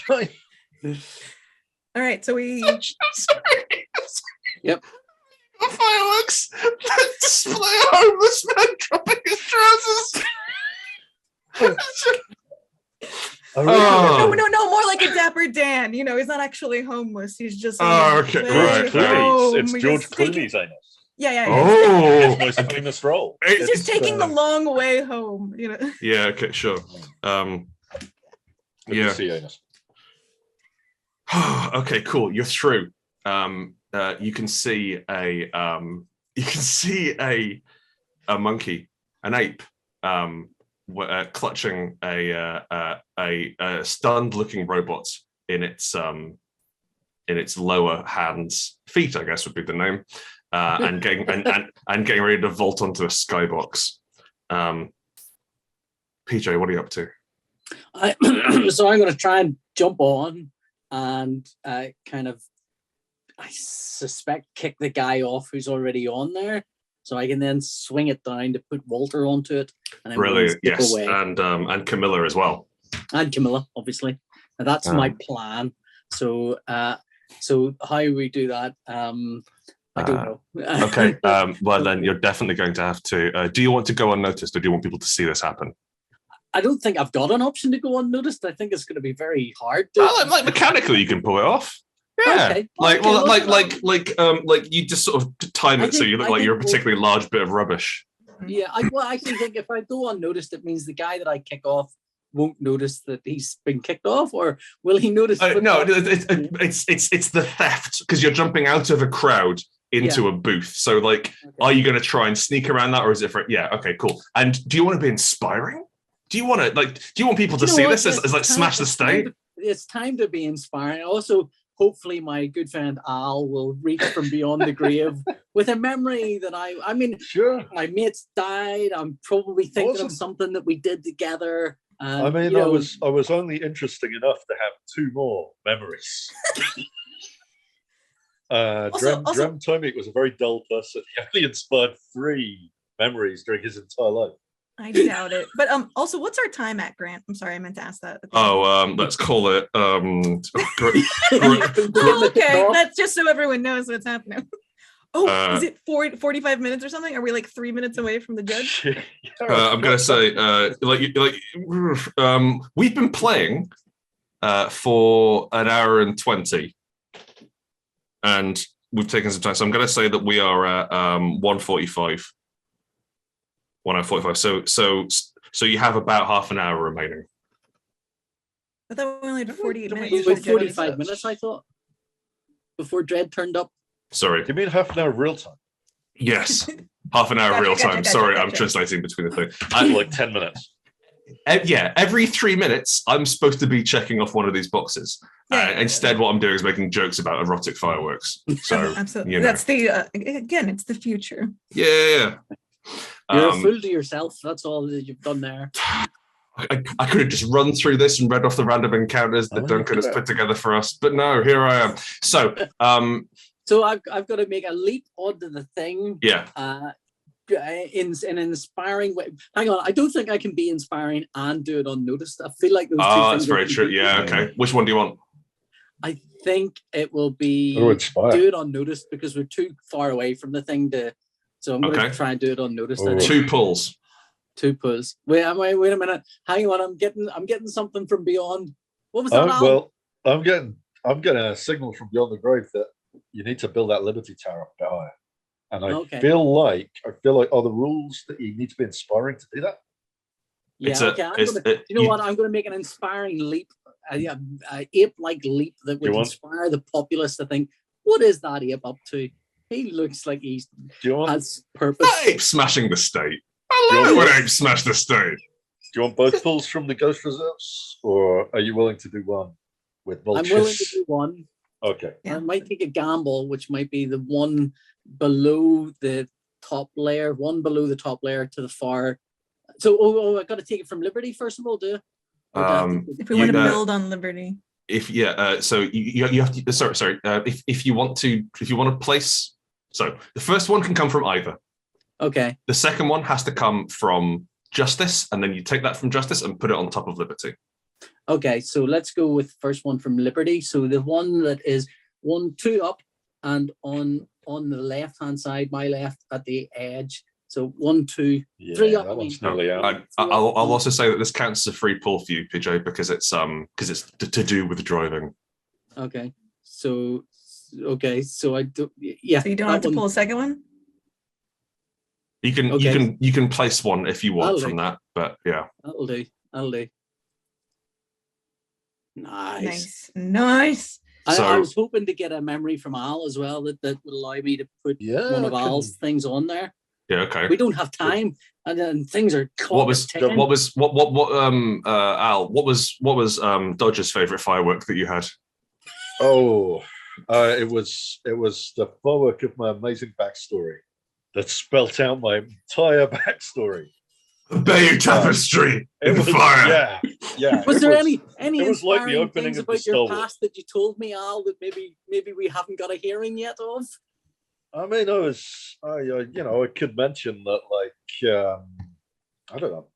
wrong. All right, so we. Yep. Fireworks that display a homeless man dropping his trousers. No, more like a Dapper Dan. He's not actually homeless. He's just. Okay, right. It's George Clooney's anus. Yeah. Oh, His most famous role. He's just taking the long way home. Yeah. Okay. Sure. Yeah. Anus. Okay. Cool. You're through. You can see a monkey, an ape, clutching a stunned-looking robot in its lower feet, I guess would be the name, and getting ready to vault onto a skybox. PJ, what are you up to? So I'm going to try and jump on and I suspect kick the guy off who's already on there, so I can then swing it down to put Walter onto it. And then Brilliant, yes, away. and Camilla as well. And Camilla, obviously. And that's my plan. So how we do that, I don't know. Okay, well then you're definitely going to have to. Do you want to go unnoticed, or do you want people to see this happen? I don't think I've got an option to go unnoticed. I think it's going to be very hard. Like mechanically, you can pull it off. Yeah, okay. Like you just sort of time it so you look like you're a particularly large bit of rubbish. Yeah, I actually think if I go unnoticed, it means the guy that I kick off won't notice that he's been kicked off, or will he notice? No, it's the theft, because you're jumping out of a crowd into a booth. So like, are you going to try and sneak around that, or is it for? Yeah, okay, cool. And do you want to be inspiring? Do you want people to see this as like smash the stage? It's time to be inspiring. Also, hopefully my good friend Al will reach from beyond the grave with a memory that I mean, sure. My mates died. I'm probably thinking of something that we did together. I mean, I was only interesting enough to have 2 more memories. Drem told me it was a very dull person. He only inspired 3 memories during his entire life. I doubt it. But also, what's our time at, Grant? I'm sorry, I meant to ask that. Let's call it Okay, that's just so everyone knows what's happening. Oh, is it 45 minutes or something? Are we like 3 minutes away from the judge? I'm gonna say we've been playing for an hour and 20, and we've taken some time. So I'm gonna say that we are at 1:45. 1 hour 45. So you have about half an hour remaining. I thought we only had 48 Don't we minutes. usually 45 minutes, I thought, before Dredd turned up. Sorry. Do you mean half an hour real time? Yes. Half an hour Gotcha, real gotcha, time. gotcha, Sorry, gotcha. I'm translating between the things. Like 10 minutes. Yeah, every 3 minutes, I'm supposed to be checking off one of these boxes. Yeah. Instead, what I'm doing is making jokes about erotic fireworks. So, Absolutely. you know. That's the again, it's the future. Yeah. You're a fool to yourself. That's all that you've done there. I could have just run through this and read off the random encounters that Duncan has put together for us, but no, here I am. So, So I've got to make a leap onto the thing. yeah. In an inspiring way. Hang on, I don't think I can be inspiring and do it unnoticed. I feel like those two Oh, things that's very true. Yeah, okay. Which one do you want? I think it will be inspire. do it unnoticed because we're too far away from the thing to. So I'm going to try and do it unnoticed. I think. 2 pulls. 2 pulls. Wait a minute. Hang on, I'm getting something from beyond. What was that? Well, I'm getting a signal from beyond the grave that you need to build that Liberty Tower up a bit higher. And I feel like are the rules that you need to be inspiring to do that? Yeah, you know what? I'm going to make an inspiring leap, a ape-like leap that would inspire the populace to think, what is that ape up to? He looks like he has purpose. That ape smashing the state. I love when apes smash the state. Do you want both pulls from the Ghost Reserves, or are you willing to do one with vultures? I'm willing to do one. Okay. I might take a gamble, which might be the one below the top layer, to the far. So, I got to take it from Liberty first of all, do I? If we want to build on Liberty. So you have to. Sorry. If you want to place, so the first one can come from either. Okay. The second one has to come from Justice, and then you take that from Justice and put it on top of Liberty. Okay, so let's go with first one from Liberty. So the one that is 1, 2 up, and on the left hand side, my left at the edge. So 1, 2, 3 up. That one's nearly out. I'll also say that this counts as a free pull for you, PJ, because it's to do with driving. Okay. So I do. Yeah. So you don't have to pull a second one. You can place one if you want from that, but yeah. That'll do. Nice. I was hoping to get a memory from Al as well that would allow me to put one of Al's things on there. Yeah, okay. We don't have time, and then things are. Al? What was Dodger's favorite firework that you had? Oh, it was the firework of my amazing backstory that spelt out my entire backstory. Bayou Tapestry in was, fire. Yeah. Was there any it was like the inspiring opening things of the about Star your Wars. past that you told me, Al, that maybe we haven't got a hearing yet of? I mean, I could mention that, like, I don't know.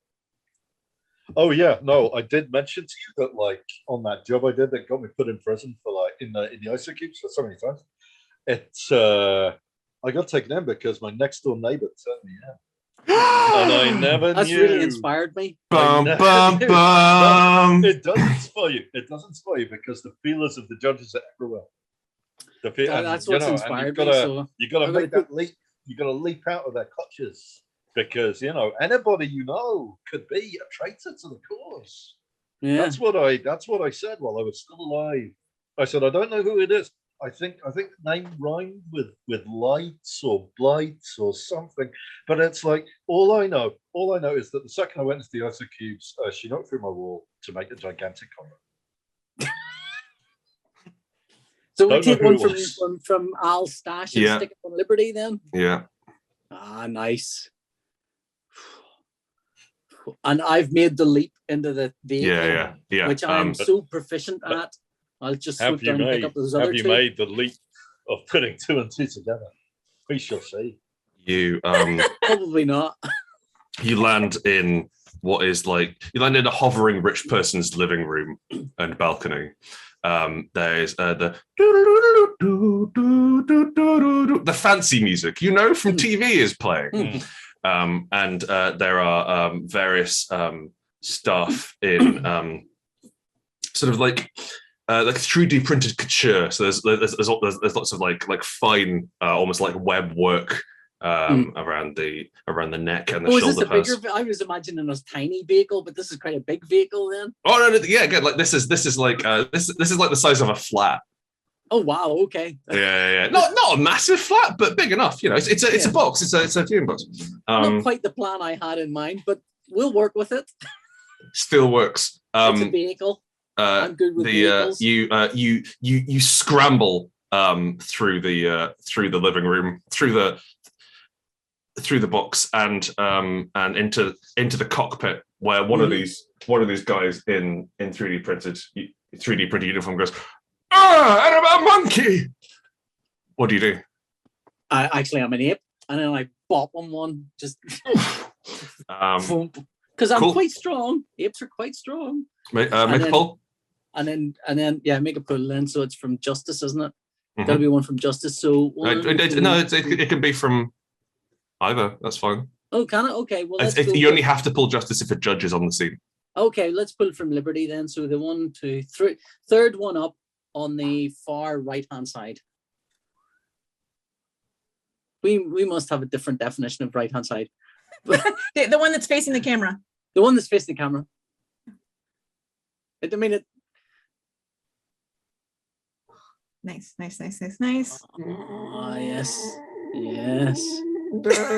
Oh yeah, no, I did mention to you that, like, on that job I did that got me put in prison for, like, in the ISO cubes for so many times. I got taken in because my next door neighbor turned me in. And I never That's knew. really inspired me. Bum. It does inspire you. It does inspire you because the feelers of the judges are everywhere. That's what's inspired me. You got to make that leap. You got to leap out of their clutches because anybody could be a traitor to the cause. Yeah, that's what I said while I was still alive. I said I don't know who it is. I think the name rhymed with lights or blights or something, but it's like all I know is that the second I went into the ISO cubes, she knocked through my wall to make a gigantic comment. So we take one from Al's stash and stick it on Liberty then? Yeah. Ah, nice. And I've made the leap into the vehicle, which I am so proficient at. I'll just swoop down and pick up those other two. Have you made the leap of putting 2 and 2 together? We shall see. You Probably not. you land in a hovering rich person's living room and balcony. There's the fancy music, from TV is playing. And there are various staff in sort of like 3D printed couture. So there's lots of like fine, almost like web work around the neck and the shoulder. Is this a bigger? I was imagining a tiny vehicle, but this is quite a big vehicle then. Oh no, yeah, good. Like this is like this is like the size of a flat. Oh wow, okay. Yeah. Not a massive flat, but big enough. It's a box. It's a viewing box. Not quite the plan I had in mind, but we'll work with it. Still works. It's a vehicle. I'm good with vehicles. You scramble through the living room, through the box, and into the cockpit, where one of these guys in 3D printed uniform goes, Annabelle monkey. What do you do? I'm an ape, and then I bop on one just because I'm quite strong. Apes are quite strong. Make a pull. And then make a pull then. So it's from Justice, isn't it? Mm-hmm. Got to be one from Justice. So it can be from either. That's fine. Oh, can it? Okay. Well, you only have to pull Justice if a judge is on the scene. Okay, let's pull from Liberty then. So the 1, 2, 3, third one up on the far right hand side. We must have a different definition of right hand side. The one that's facing the camera. The one that's facing the camera. Nice. Oh, yes.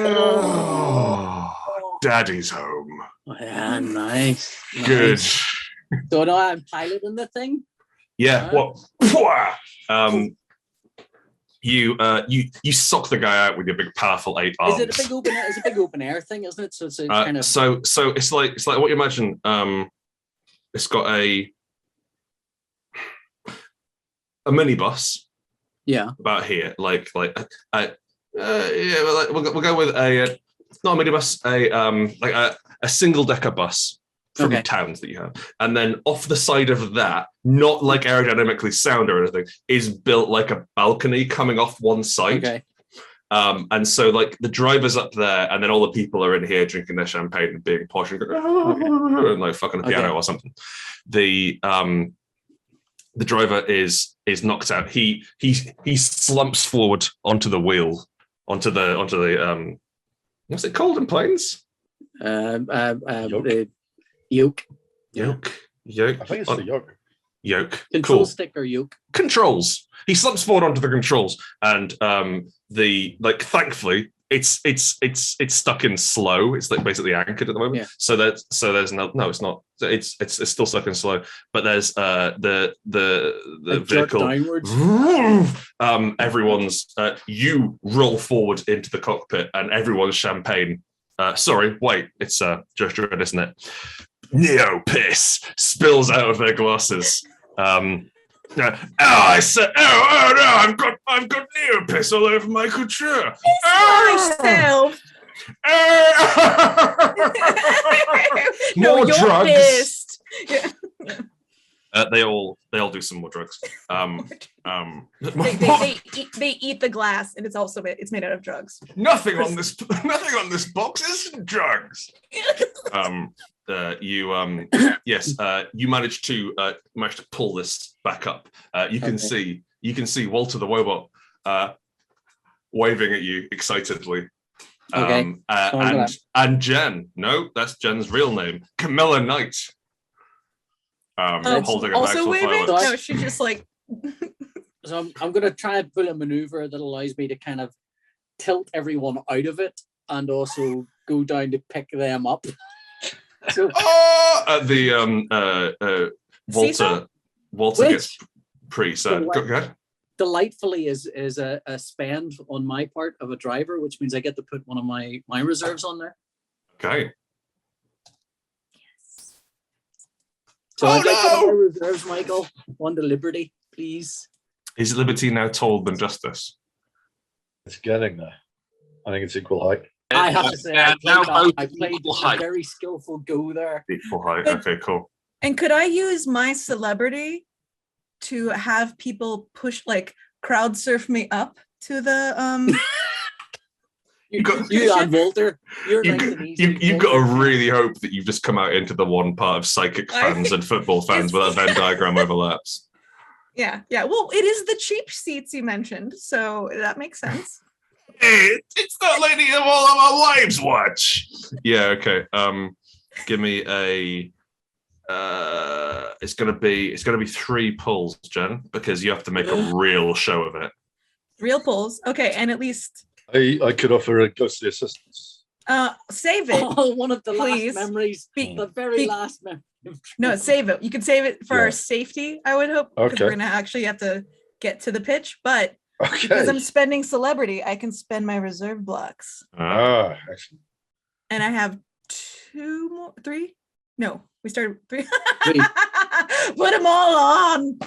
Oh, Daddy's home. Oh, yeah, nice. Good. So now I'm piloting the thing. Yeah. What? You suck the guy out with your big, powerful 8 arms. Is it a big open? It's a big open air thing, isn't it? So it's kind of. So it's like what you imagine. It's got a minibus. Yeah. About here, we'll go with a not a minibus, a single decker bus from towns that you have, and then off the side of that, not like aerodynamically sound or anything, is built like a balcony coming off one side. Okay. And so like the driver's up there, and then all the people are in here drinking their champagne and being posh and going, and like fucking a piano or something. The driver is knocked out. He slumps forward onto the wheel, onto the what's it called in planes? The yoke. Yoke. I think it's the yoke. Yoke. Control cool. stick or yoke. Controls. He slumps forward onto the controls, and thankfully it's stuck in slow. It's like basically anchored at the moment. Yeah. So there's no, it's not. It's still stuck in slow. But there's the vehicle downwards. Everyone's you roll forward into the cockpit, and everyone's champagne. Sorry, wait, it's Judge Dredd, isn't it? Neo piss spills out of their glasses. I said, no, I've got neo piss all over my couture. Myself. More you're drugs. Pissed. Yeah. They all do some more drugs. They eat the glass, and it's made out of drugs. Nothing on this box is drugs. You managed to pull this back up. You can see Walter the Wobot waving at you excitedly. And Jen. No, that's Jen's real name. Camilla Knight. Holding a also bag full of waving? fireworks. No, she's just like. So I'm going to try and pull a maneuver that allows me to kind of tilt everyone out of it and also go down to pick them up. So Walter gets pretty sad. Go ahead. Delightfully is a spend on my part of a driver, which means I get to put one of my reserves on there. Okay. So I'd like to put my reserves, Michael. One to Liberty, please. Is Liberty now taller than Justice? It's getting there. I think it's equal height. I have to say, I played equal a height. very skillful go there. Equal height. But- Okay, cool. And could I use my celebrity to have people crowd surf me up to the You Cushion? and Walter, you're You, nice and easy. you've got to Walter. really hope that you've just come out into the one part of psychic fans and football fans where that Venn diagram overlaps. Yeah. Well, it is the cheap seats you mentioned, so that makes sense. Hey, it's that lady of all of our lives watch. Yeah, okay. Give me a it's gonna be 3 pulls, Jen, because you have to make a real show of it. Real pulls. Okay, and at least I could offer a ghostly assistance. save it. Oh, one of the Please. last memories, the very last memory. No, save it. You can save it for Yeah. our safety, I would hope, because Okay. we're gonna actually have to get to the pitch. But because I'm Okay. spending celebrity, I can spend my reserve blocks. Excellent. And I have 3. No, we started 3. Three. Put them all on.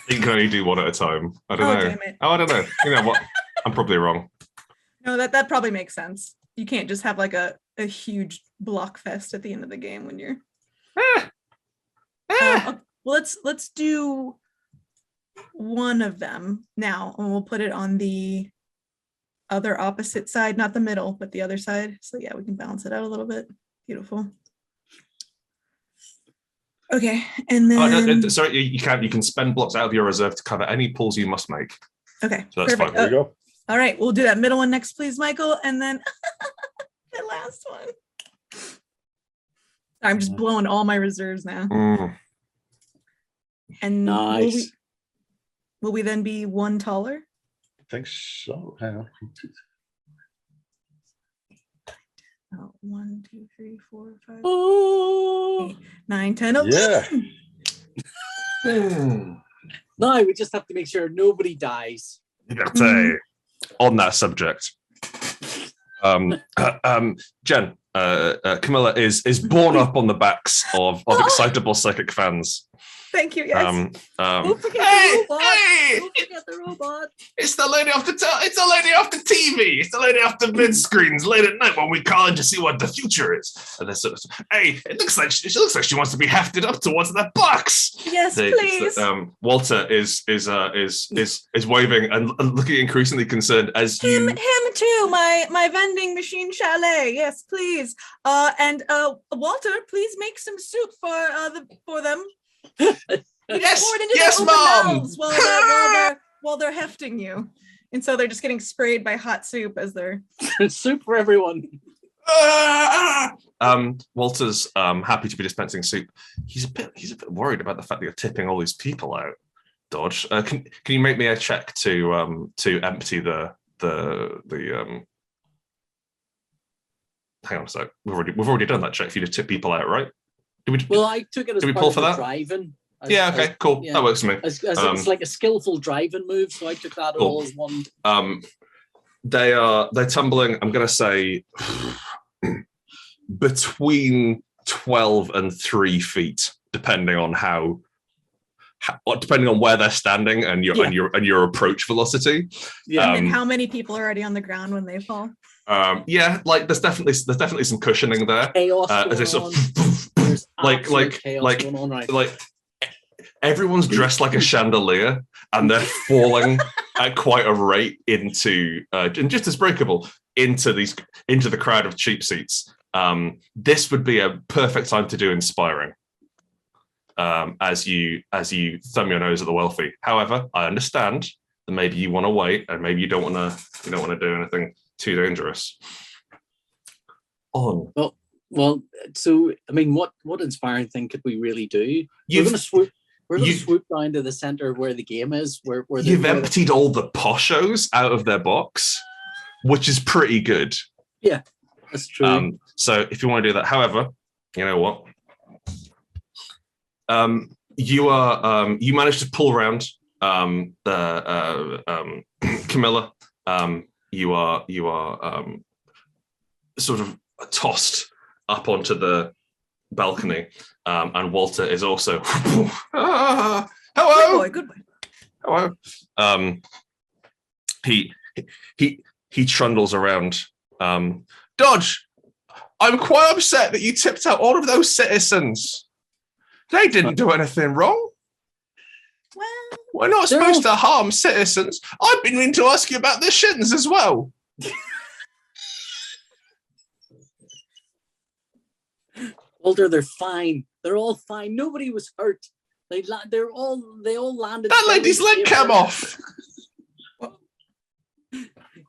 You can only do one at a time. I don't Oh, know. damn it. Oh, I don't know. You know what? I'm probably wrong. No, that probably makes sense. You can't just have like a huge block fest at the end of the game when you're. Well, let's do one of them now, and we'll put it on the other opposite side, not the middle, but the other side. So yeah, we can balance it out a little bit. Beautiful. Okay, and Oh, no, then sorry, you can spend blocks out of your reserve to cover any pulls you must make. okay, So that's perfect. fine. There you go. All right, we'll do that middle one next, please, Michael, and then the last one. I'm just blowing all my reserves now. And Nice. will we then be one taller? I think so. Hang on. Oh, 1, 2, 3, 4, 5, Oh, 9, 10, 11. Yeah. no, we just have to make sure nobody dies. On that subject, Jen, Camilla is borne up on the backs of excitable psychic fans. Thank you. Yes. Don't forget Hey, the robot. hey! Don't forget the robot. It's the lady off the it's the lady off the TV. It's the lady off the mid screens late at night when we call in to see what the future is. And this sort of, hey, it looks like she looks like she wants to be hefted up towards that box. Yes, please. Walter is waving and looking increasingly concerned as Him you. too. My vending machine chalet. Yes, please. And Walter, please make some soup for them. Yes, Pour it into yes, their open Mom. mouths while they're hefting you, and so they're just getting sprayed by hot soup as they're. Soup for everyone. Walter's happy to be dispensing soup. He's a bit worried about the fact that you're tipping all these people out. Dodge, can you make me a check to empty the hang on a sec. We've already done that check for you to tip people out, right? Well, I took it as Did we part pull of for the that? driving. Yeah, okay, cool. yeah. That works for me. As it's like a skillful driving move, so I took that Cool. all as one. They're tumbling, I'm gonna say between 12 and 3 feet, depending on depending on where they're standing and your approach velocity. Yeah. And how many people are already on the ground when they fall? Yeah, like there's definitely some cushioning there. Chaos As they going sort on. There's like absolute chaos going on, right? like everyone's dressed like a chandelier and they're falling at quite a rate into and just as breakable into the crowd of cheap seats. This would be a perfect time to do inspiring. As you thumb your nose at the wealthy. However, I understand that maybe you want to wait and maybe you don't want to do anything too dangerous. On. Well, so I mean, what inspiring thing could we really do? We're going to swoop down to the center where the game is. Where you've emptied all the poshos out of their box, which is pretty good. Yeah, that's true. So if you want to do that, however, you know what? You managed to pull around the Camilla. You are sort of tossed up onto the balcony, and Walter is also. Hello. Good boy. Hello. He trundles around Dodge, I'm quite upset that you tipped out all of those citizens. They didn't do anything wrong. Well, We're not supposed to harm citizens. I've been meaning to ask you about the shins as well. Walter, they're fine. They're all fine. Nobody was hurt. They all landed. That lady's leg came off.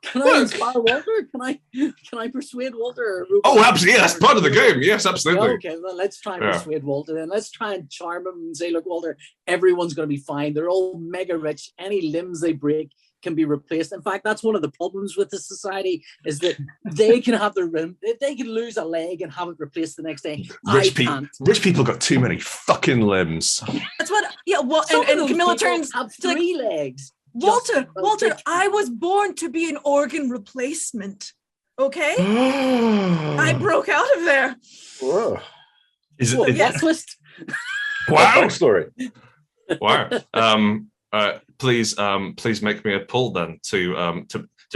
Can I inspire Walter? Can I persuade Walter? Oh, absolutely. Yeah, that's part of the game. Yes, absolutely. Okay, well, let's try and persuade Walter then. Let's try and charm him and say, look, Walter, everyone's going to be fine. They're all mega rich. Any limbs they break can be replaced. In fact, that's one of the problems with the society is that they can have they can lose a leg and have it replaced the next day. Rich people got too many fucking limbs. That's what. Yeah. Well, and Camilla turns have three legs. Walter, I was born to be an organ replacement. Okay, I broke out of there. Whoa. Is it? Yes. Wow. Story. Wow. Please make me a pull then to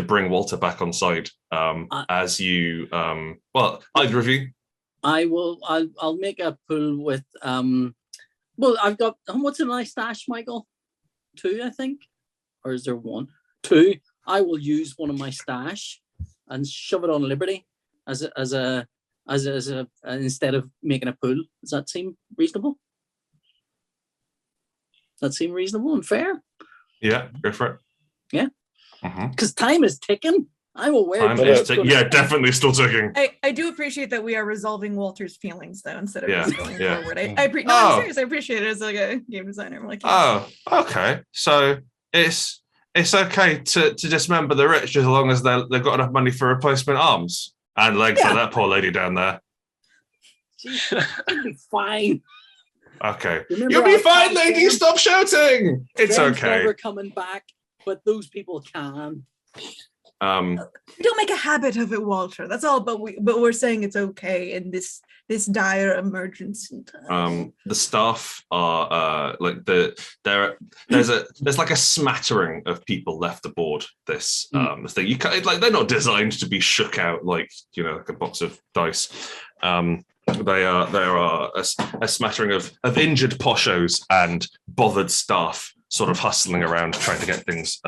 bring Walter back on side. As you well, either of you. I'll make a pull with well, I've got what's in my stash, Michael? 2, I think. Or is there 1? 2. I will use one of my stash and shove it on Liberty as a instead of making a pull. Does that seem reasonable? That seem reasonable and fair? Yeah, go for it. Yeah. Because time is ticking. I'm aware. Yeah, definitely still ticking. I do appreciate that we are resolving Walter's feelings though, instead of just going forward. I'm serious. I appreciate it as like a game designer. I'm like, oh, okay. So it's okay to dismember the rich as long as they've got enough money for replacement arms and legs for that poor lady down there. You'll be fine. Okay. You'll be fine, lady. Stop shouting. It's okay. Never coming back, but those people can. Don't make a habit of it, Walter. That's all. But we're saying it's okay in this dire emergency time. The staff are like there's like a smattering of people left aboard this thing. You can't, like, they're not designed to be shook out like like a box of dice. There are a smattering of injured poshos and bothered staff sort of hustling around trying to get things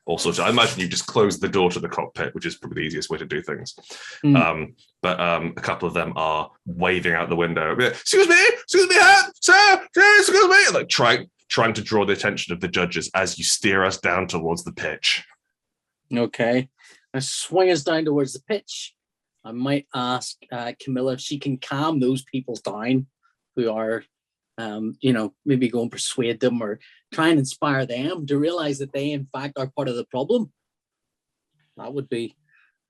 all sorted. I imagine you just close the door to the cockpit, which is probably the easiest way to do things. But a couple of them are waving out the window. Excuse me, sir, excuse me, like trying to draw the attention of the judges as you steer us down towards the pitch. Okay, I swing us down towards the pitch. I might ask Camilla if she can calm those people down who are, maybe go and persuade them or try and inspire them to realize that they, in fact, are part of the problem. That would be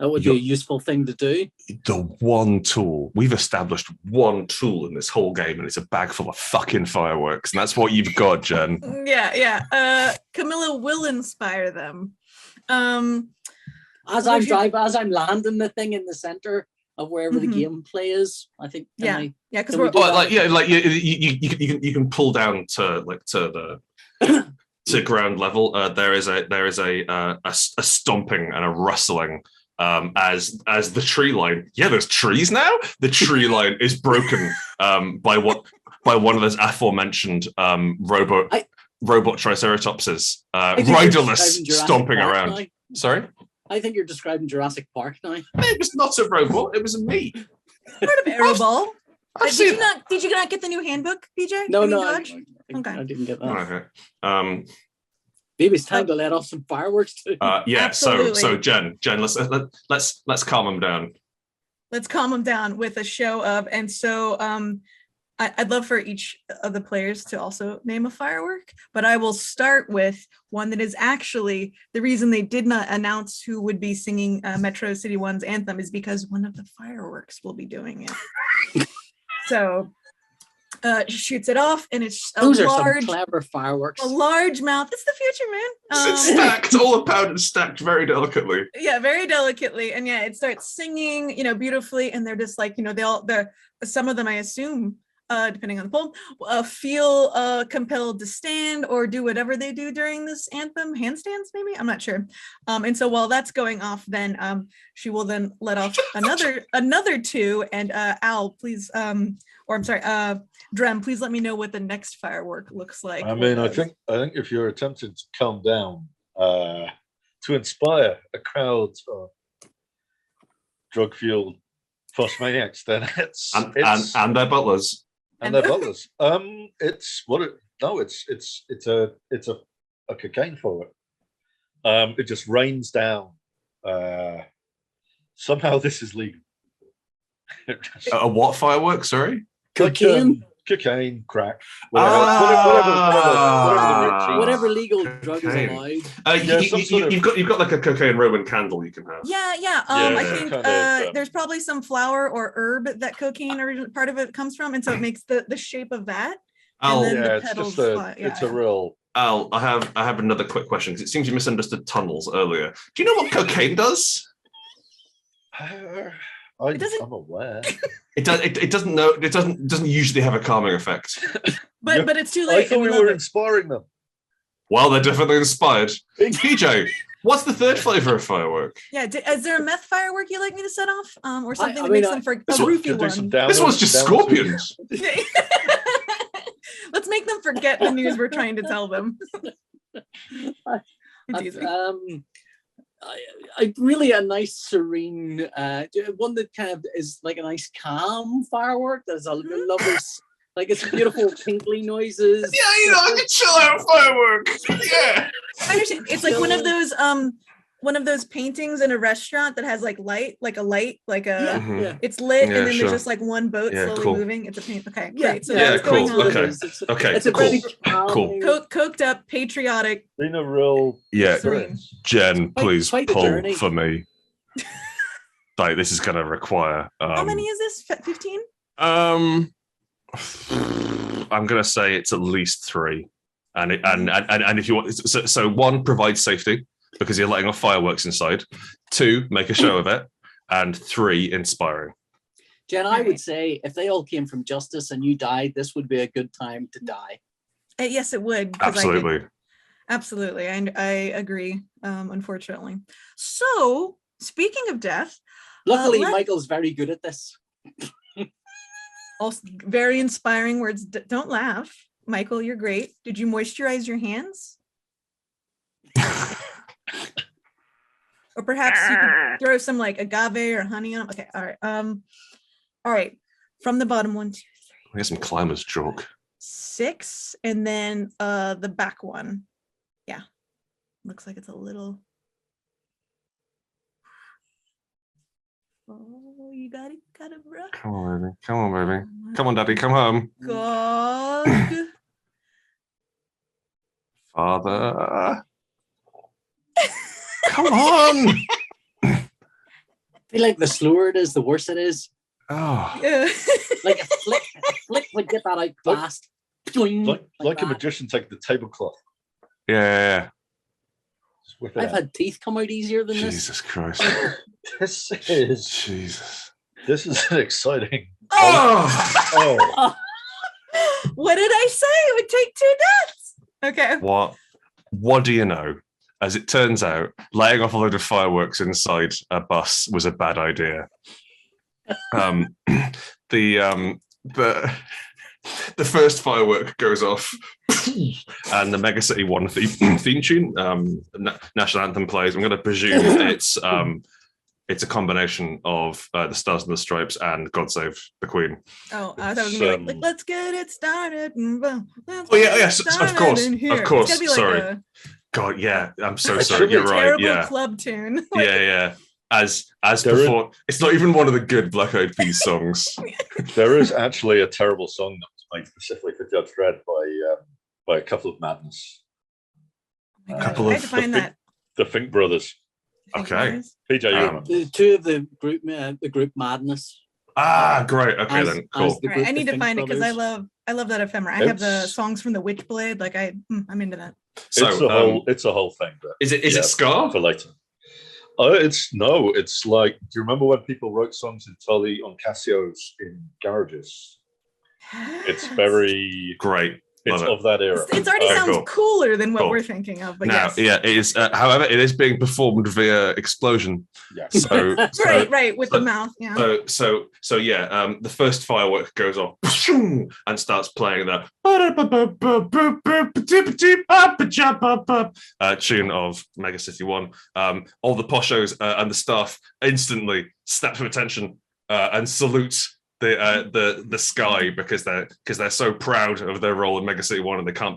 a useful thing to do. The one tool, we've established one tool in this whole game, and it's a bag full of fucking fireworks, and that's what you've got, Jen. Yeah. Camilla will inspire them. As I'm landing the thing in the center of wherever the gameplay is, I think. Because you can pull down to the to ground level. There is a stomping and a rustling as the tree line. Yeah, there's trees now. The tree line is broken by one of those aforementioned robot triceratopses, riderless, stomping around. Now. Sorry. I think you're describing Jurassic Park now. It was not a robot. It was a me. Part of Arable. Did you not get the new handbook, PJ? No, I didn't get that. Okay. Maybe it's time to let off some fireworks too. Absolutely. So Jen, let's calm them down. Let's calm them down with a show of, and so I'd love for each of the players to also name a firework, but I will start with one that is actually the reason they did not announce who would be singing Metro City One's anthem is because one of the fireworks will be doing it. So shoots it off, and it's those are some clever fireworks. A large mouth. It's the future, man. It's stacked, all the powder stacked very delicately. Yeah, very delicately, and it starts singing, beautifully, and they're just like, some of them, I assume, depending on the poll, feel compelled to stand or do whatever they do during this anthem. Handstands, maybe? I'm not sure. And so while that's going off, then she will then let off another two. And Al, please, or I'm sorry, Drem, please let me know what the next firework looks like. I mean, I think if you're attempting to calm down, to inspire a crowd of drug-fueled post-maniacs, then it's and their butlers. And their butlers. It's a cocaine for it. It just rains down. Somehow this is legal. A what firework? Sorry. Cocaine. Cocaine, crack, Whatever legal drug is allowed. You've got like a cocaine Roman candle you can have. Yeah. I think there's probably some flower or herb that cocaine part of it comes from, and so it makes the shape of that. It's a real. Al, I have another quick question because it seems you misunderstood tunnels earlier. Do you know what cocaine does? I'm aware. It doesn't usually have a calming effect. But it's too late. I thought we were inspiring them. Well, they're definitely inspired. PJ, what's the third flavor of firework? Yeah, is there a meth firework you'd like me to set off, or something that makes them for a roofie one? This one's just scorpions. Let's make them forget the news we're trying to tell them. I really a nice serene one that kind of is like a nice calm firework. There's a lovely, like it's beautiful tinkly noises. Yeah, like a chill out firework. Yeah, I understand. It's like one of those paintings in a restaurant that has like it's lit and then there's just like one boat slowly moving. It's a paint. Okay, great. So that's going on. Okay, it's a very cool. Coked up, patriotic. Been a real Jen, please quite pull for me. Like this is going to require. How many is this? 15? I'm going to say it's at least 3, and if you want, so 1 provides safety, because you're letting off fireworks inside. 2, make a show of it. And 3, inspiring. Jen, I would say if they all came from justice and you died, this would be a good time to die. Yes, it would. Absolutely. Absolutely. And I agree, unfortunately. So, speaking of death. Luckily, Michael's very good at this. Also, very inspiring words. Don't laugh. Michael, you're great. Did you moisturize your hands? Or perhaps you can throw some like agave or honey on them. Okay, all right. All right. From the bottom, 1, 2, 3. I get some climbers chalk. 6, and then the back one. Yeah. Looks like it's a little. Oh, you got it, bro. Come on, baby. Come on, Daddy. Come home. God. Father. Come on. I feel like the slower it is, the worse it is. Oh. Yeah. Like a flick would get that out fast. Like a magician take the tablecloth. Yeah. I've had teeth come out easier than this. Jesus Christ. This is an exciting. Oh. What did I say? It would take 2 deaths. Okay. What do you know? As it turns out, laying off a load of fireworks inside a bus was a bad idea. The first firework goes off, and the Mega City 1 theme tune, national anthem plays. I'm going to presume it's a combination of the Stars and the Stripes and God Save the Queen. Oh, I thought it was going to be like, let's get it started. Yes, of course. Sorry. God, yeah, I'm so sorry. You're right. Yeah, club tune. Yeah. As before, it's not even one of the good Black Eyed Peas songs. There is actually a terrible song that was made specifically for Judge Dredd by a couple of madness. I had to find that. The Fink Brothers. Okay. PJ, the 2 of the group Madness. Great. Okay, then cool. Right, I need to find it because I love that ephemera. I have the songs from the Witchblade. Like I'm into that. So it's a whole thing. But, is it Scar for later? It's like, do you remember when people wrote songs entirely on Casios in garages? It's very Great. It's Love it. of that era. It's already Okay, sounds cool. cooler than what Cool. we're thinking of, but Now, yes. yeah, it is. However, it is being performed via explosion. Yes. So, Right, with the mouth, yeah. So yeah, the first firework goes off and starts playing the tune of Mega City 1. All the poshos and the staff instantly snap to attention and salute the sky because they're so proud of their role in Mega City 1 and they can't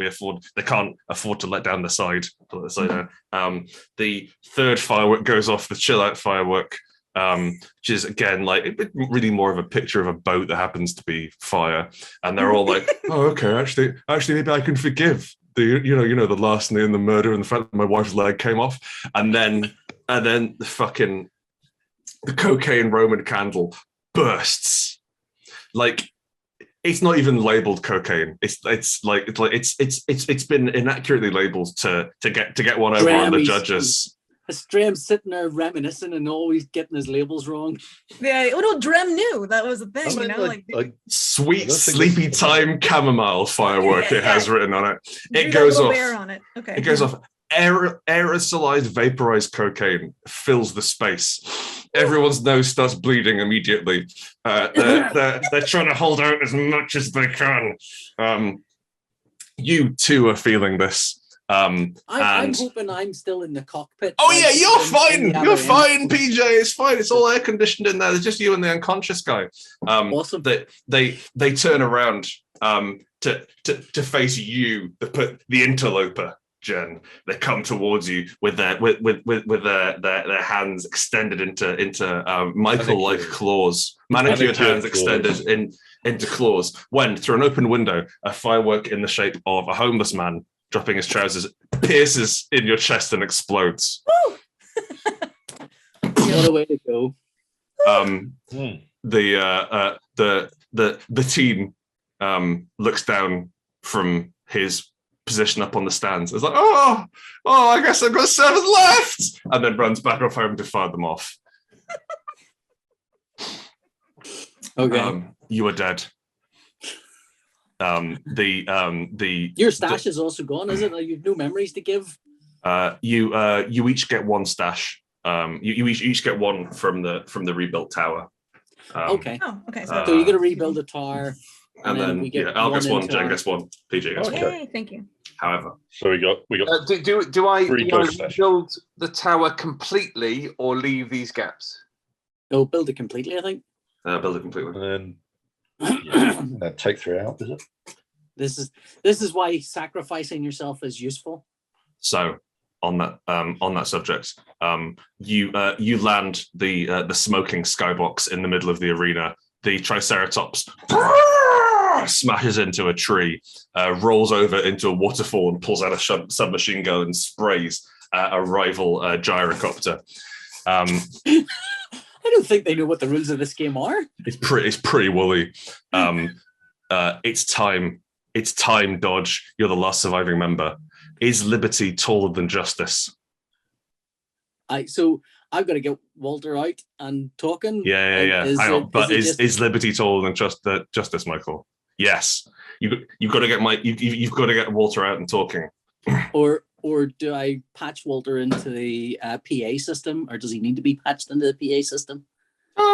afford to let down the side. The third firework goes off, the chill out firework, which is again like really more of a picture of a boat that happens to be fire, and they're all like, oh, okay, actually maybe I can forgive the the larceny and the murder and the fact that my wife's leg came off, and then the cocaine Roman candle bursts. Like, it's not even labeled cocaine. It's been inaccurately labeled to get one over on the judges. Stram's sitting there reminiscing and always getting his labels wrong. Yeah, no, Drem knew that was a thing, Sweet sleepy time chamomile firework. Yeah, it has written on it. It Drew goes that little off. bear on it. Okay. It goes off. Aerosolized vaporized cocaine fills the space. Everyone's nose starts bleeding immediately. They're trying to hold out as much as they can. You too are feeling this. I'm hoping I'm still in the cockpit. Oh yeah, you're fine. You're fine, PJ. It's fine. It's all air conditioned in there. There's just you and the unconscious guy. Awesome. They turn around to face you, the interloper. Jen, they come towards you with their hands extended into Michael-like claws, manicured hands extended into claws. When through an open window, a firework in the shape of a homeless man dropping his trousers pierces in your chest and explodes. Woo! What a way to go! The team looks down from his position up on the stands. It's like, oh, I guess I've got 7 left, and then runs back off home to fire them off. Okay. You are dead. Your stash is also gone, is it? Like, you've no memories to give. You each get 1 stash. You each get 1 from the rebuilt tower. Okay. Oh, okay. So you're gonna rebuild the tower. And then we get Al gets 1, into Jen gets 1, PJ gets 1. Yay, thank you. However, So we got Do I Three ghost sessions. build the tower completely or leave these gaps? No, build it completely, I think. build it completely. and then take 3 out, is it? This is why sacrificing yourself is useful. So on that subject, you land the smoking skybox in the middle of the arena. The Triceratops smashes into a tree, rolls over into a waterfall, and pulls out a submachine gun and sprays a rival gyrocopter. I don't think they know what the rules of this game are. It's pretty woolly. It's time. It's time, Dodge. You're the last surviving member. Is liberty taller than justice? So I've got to get Walter out and talking. Yeah. Hang on. But is liberty taller than justice, Michael? Yes. You've got to get you've got to get Walter out and talking. Or do I patch Walter into the PA system, or does he need to be patched into the PA system?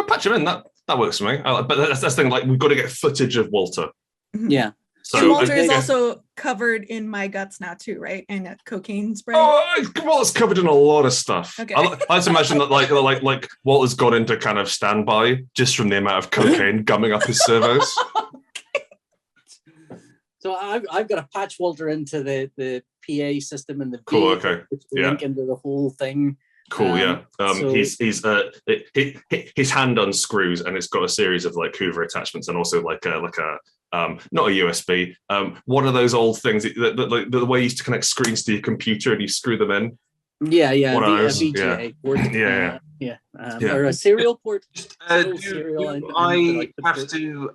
Patch him in. That works for me. But that's the thing. Like, we've got to get footage of Walter. Yeah. So Walter is also covered in my guts now too, right? And a cocaine spray. Oh, Walter's covered in a lot of stuff. Okay. I like to imagine that like Walter's gone into kind of standby just from the amount of cocaine gumming up his servos. So I've got to patch Walter into the PA system and the cool. Okay. Link into the whole thing. Cool. Yeah. So His hand unscrews and it's got a series of like Hoover attachments and also like a not a USB. One of those old things that the way you used to connect screens to your computer and you screw them in. Yeah. One of those. VGA port. Yeah. Or a serial port. Do I have to?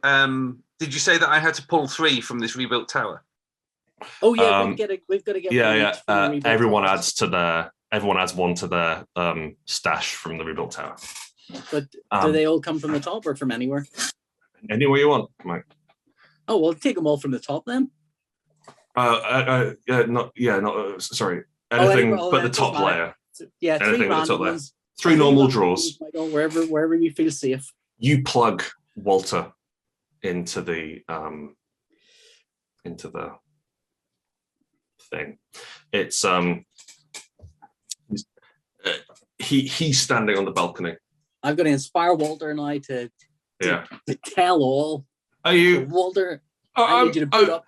Did you say that I had to pull 3 from this rebuilt tower? Oh yeah, we've got to get. Yeah. Everyone adds 1 to their stash from the rebuilt tower. But do they all come from the top or from anywhere? Anywhere you want, Mike. Oh, well, take them all from the top then. Sorry. Anything but the top layer. Yeah, three Anything but the random top layer. ones. Three normal draws. Wherever you feel safe. You plug Walter into the thing. It's he's standing on the balcony. I'm going to inspire Walter and I to tell all. Are you, so Walter? I need you to put up.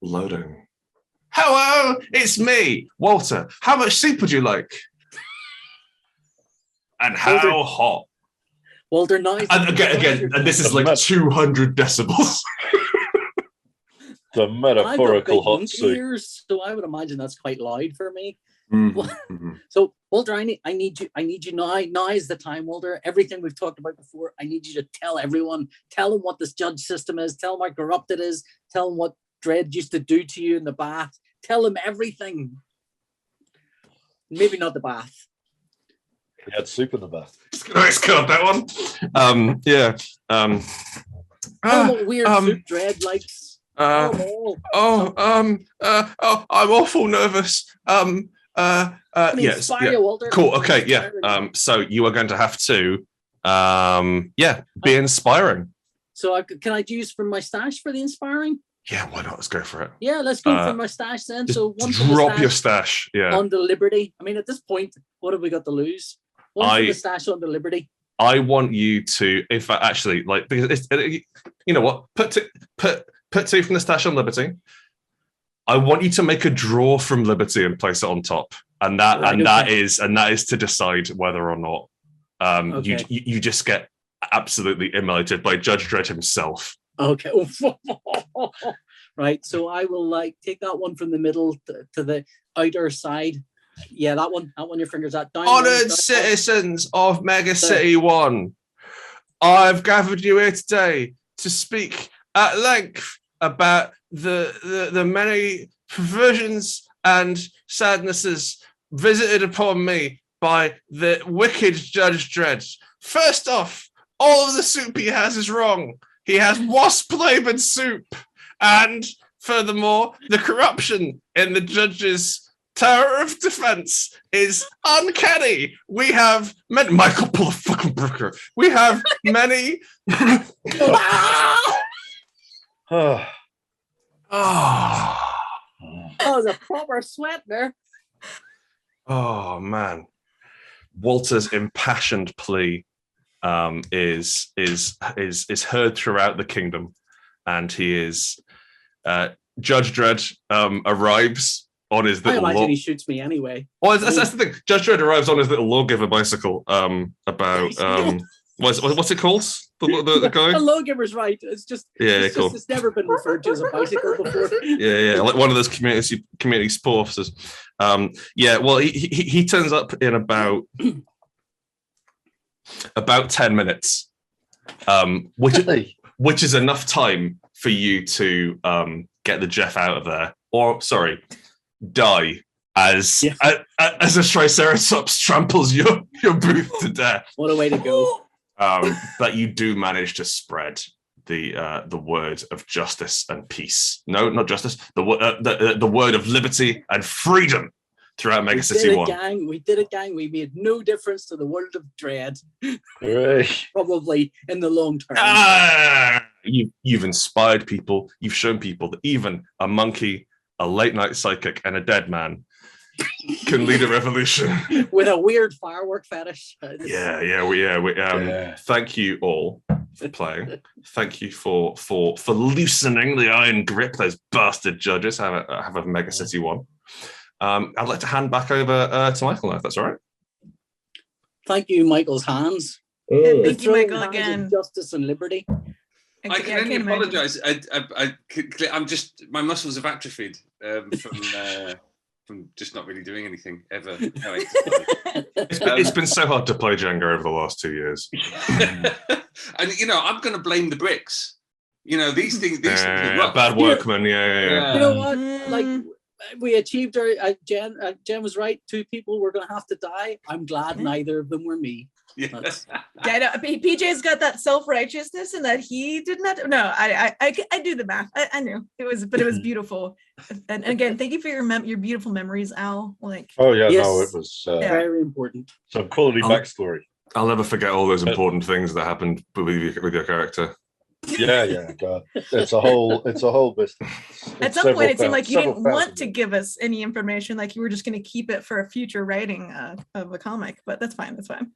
Loading. Hello, it's me, Walter. How much soup would you like? And how Walter, hot? Walter, nice. And again, and this is like 200 decibels. The metaphorical hot soup. Ears, so I would imagine that's quite loud for me. Mm-hmm. So Walter, I need you now. Now is the time, Walter. Everything we've talked about before, I need you to tell everyone. Tell them what this judge system is. Tell them how corrupt it is. Tell them what Dredd used to do to you in the bath. Tell them everything. Maybe not the bath. He had soup in the bath. Nice cut, that one. Tell them what weird soup Dredd likes. I'm awful nervous. Yes. You, Walter. Cool. Okay. Yeah. So you are going to have to, be inspiring. So can I use from my stash for the inspiring? Yeah. Why not? Let's go for it. Yeah. Let's go from my stash then. Just so one drop your stash. Yeah. On the Liberty. I mean, at this point, what have we got to lose? One for the stash on the Liberty. I want you to, if I actually like, because you know what, put two from the stash on Liberty. I want you to make a draw from Liberty and place it on top, and that is to decide whether or not you just get absolutely immolated by Judge Dredd himself. Okay. Right. So I will take that one from the middle to the outer side. Yeah, that one. Your fingers at down. Honored citizens of Mega City 1, I've gathered you here today to speak at length about the many perversions and sadnesses visited upon me by the wicked Judge Dredd. First off, all of the soup he has is wrong. He has wasp-flavored soup. And furthermore, the corruption in the judge's tower of defense is uncanny. We have many... Michael, pull a fucking brooker. We have many... That was a proper sweat there. Oh man, Walter's impassioned plea is heard throughout the kingdom, and he is Judge Dredd arrives on his little. I imagine he shoots me anyway. Well, that's the thing. Judge Dredd arrives on his little lawgiver bicycle. What's it called? The guy? The lawgiver's right. It's just cool. It's never been referred to as a bicycle before. Yeah, like one of those community support officers. Well, he turns up in about 10 minutes, which is enough time for you to get the Jeff out of there, or sorry, die as a Triceratops tramples your booth to death. What a way to go! But you do manage to spread the word of justice and peace. No, not justice. The word of liberty and freedom throughout Mega City 1. We did it, gang. We made no difference to the world of Dredd. Right. Probably in the long term. You've inspired people. You've shown people that even a monkey, a late night psychic, and a dead man can lead a revolution with a weird firework fetish. Thank you all for playing. Thank you for loosening the iron grip those bastard judges have of Mega City 1. I'd like to hand back over to Michael now, if that's all right. Thank you, Michael's hands. Thank you, Michael, again. Justice and liberty. I can only apologise. I'm just, my muscles have atrophied from just not really doing anything ever. It's been so hard to play Jenga over the last 2 years. And I'm going to blame the bricks. These things. Bad workman. Yeah. You know what? Like we achieved our. Jen was right. 2 people were going to have to die. I'm glad neither of them were me. Yeah. That's- Yeah, I know. PJ's got that self-righteousness and that he did not. No, I do the math. I knew it was, but it was beautiful. And again, thank you for your beautiful memories, Al. Like, Oh yeah, Yes. no, it was Very important. some quality Oh. backstory. I'll never forget all those important things that happened with your character. Yeah, God, it's a whole business. at It's some point, it seemed several like you several didn't want thousand to years. give us any information. Like you were just going to keep it for a future writing of a comic. But that's fine. That's fine.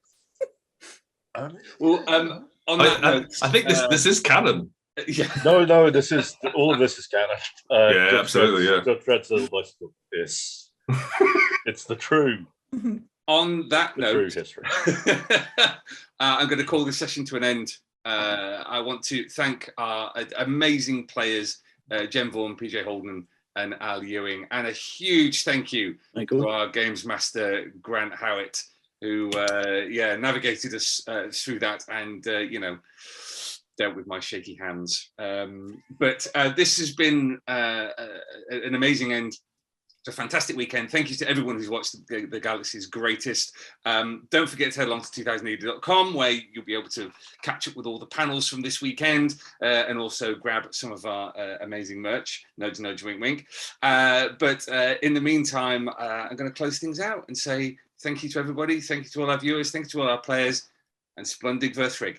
Well, on that note, I think this is canon. yeah. No, this is all of this is canon. Yeah, Judge absolutely, Dredd's- Judge Dredd's little bicycle. It's the true On that note, history. I'm going to call this session to an end. I want to thank our amazing players, Jen Vaughn, PJ Holden, and Al Ewing, and a huge thank you to our games master, Grant Howitt, who navigated us through that and dealt with my shaky hands. But this has been an amazing end. It's a fantastic weekend. Thank you to everyone who's watched the Galaxy's Greatest. Don't forget to head along to 2080.com, where you'll be able to catch up with all the panels from this weekend and also grab some of our amazing merch. Nudge, nudge, wink, wink. But in the meantime, I'm going to close things out and say thank you to everybody. Thank you to all our viewers. Thank you to all our players. And Splundig Verthrig.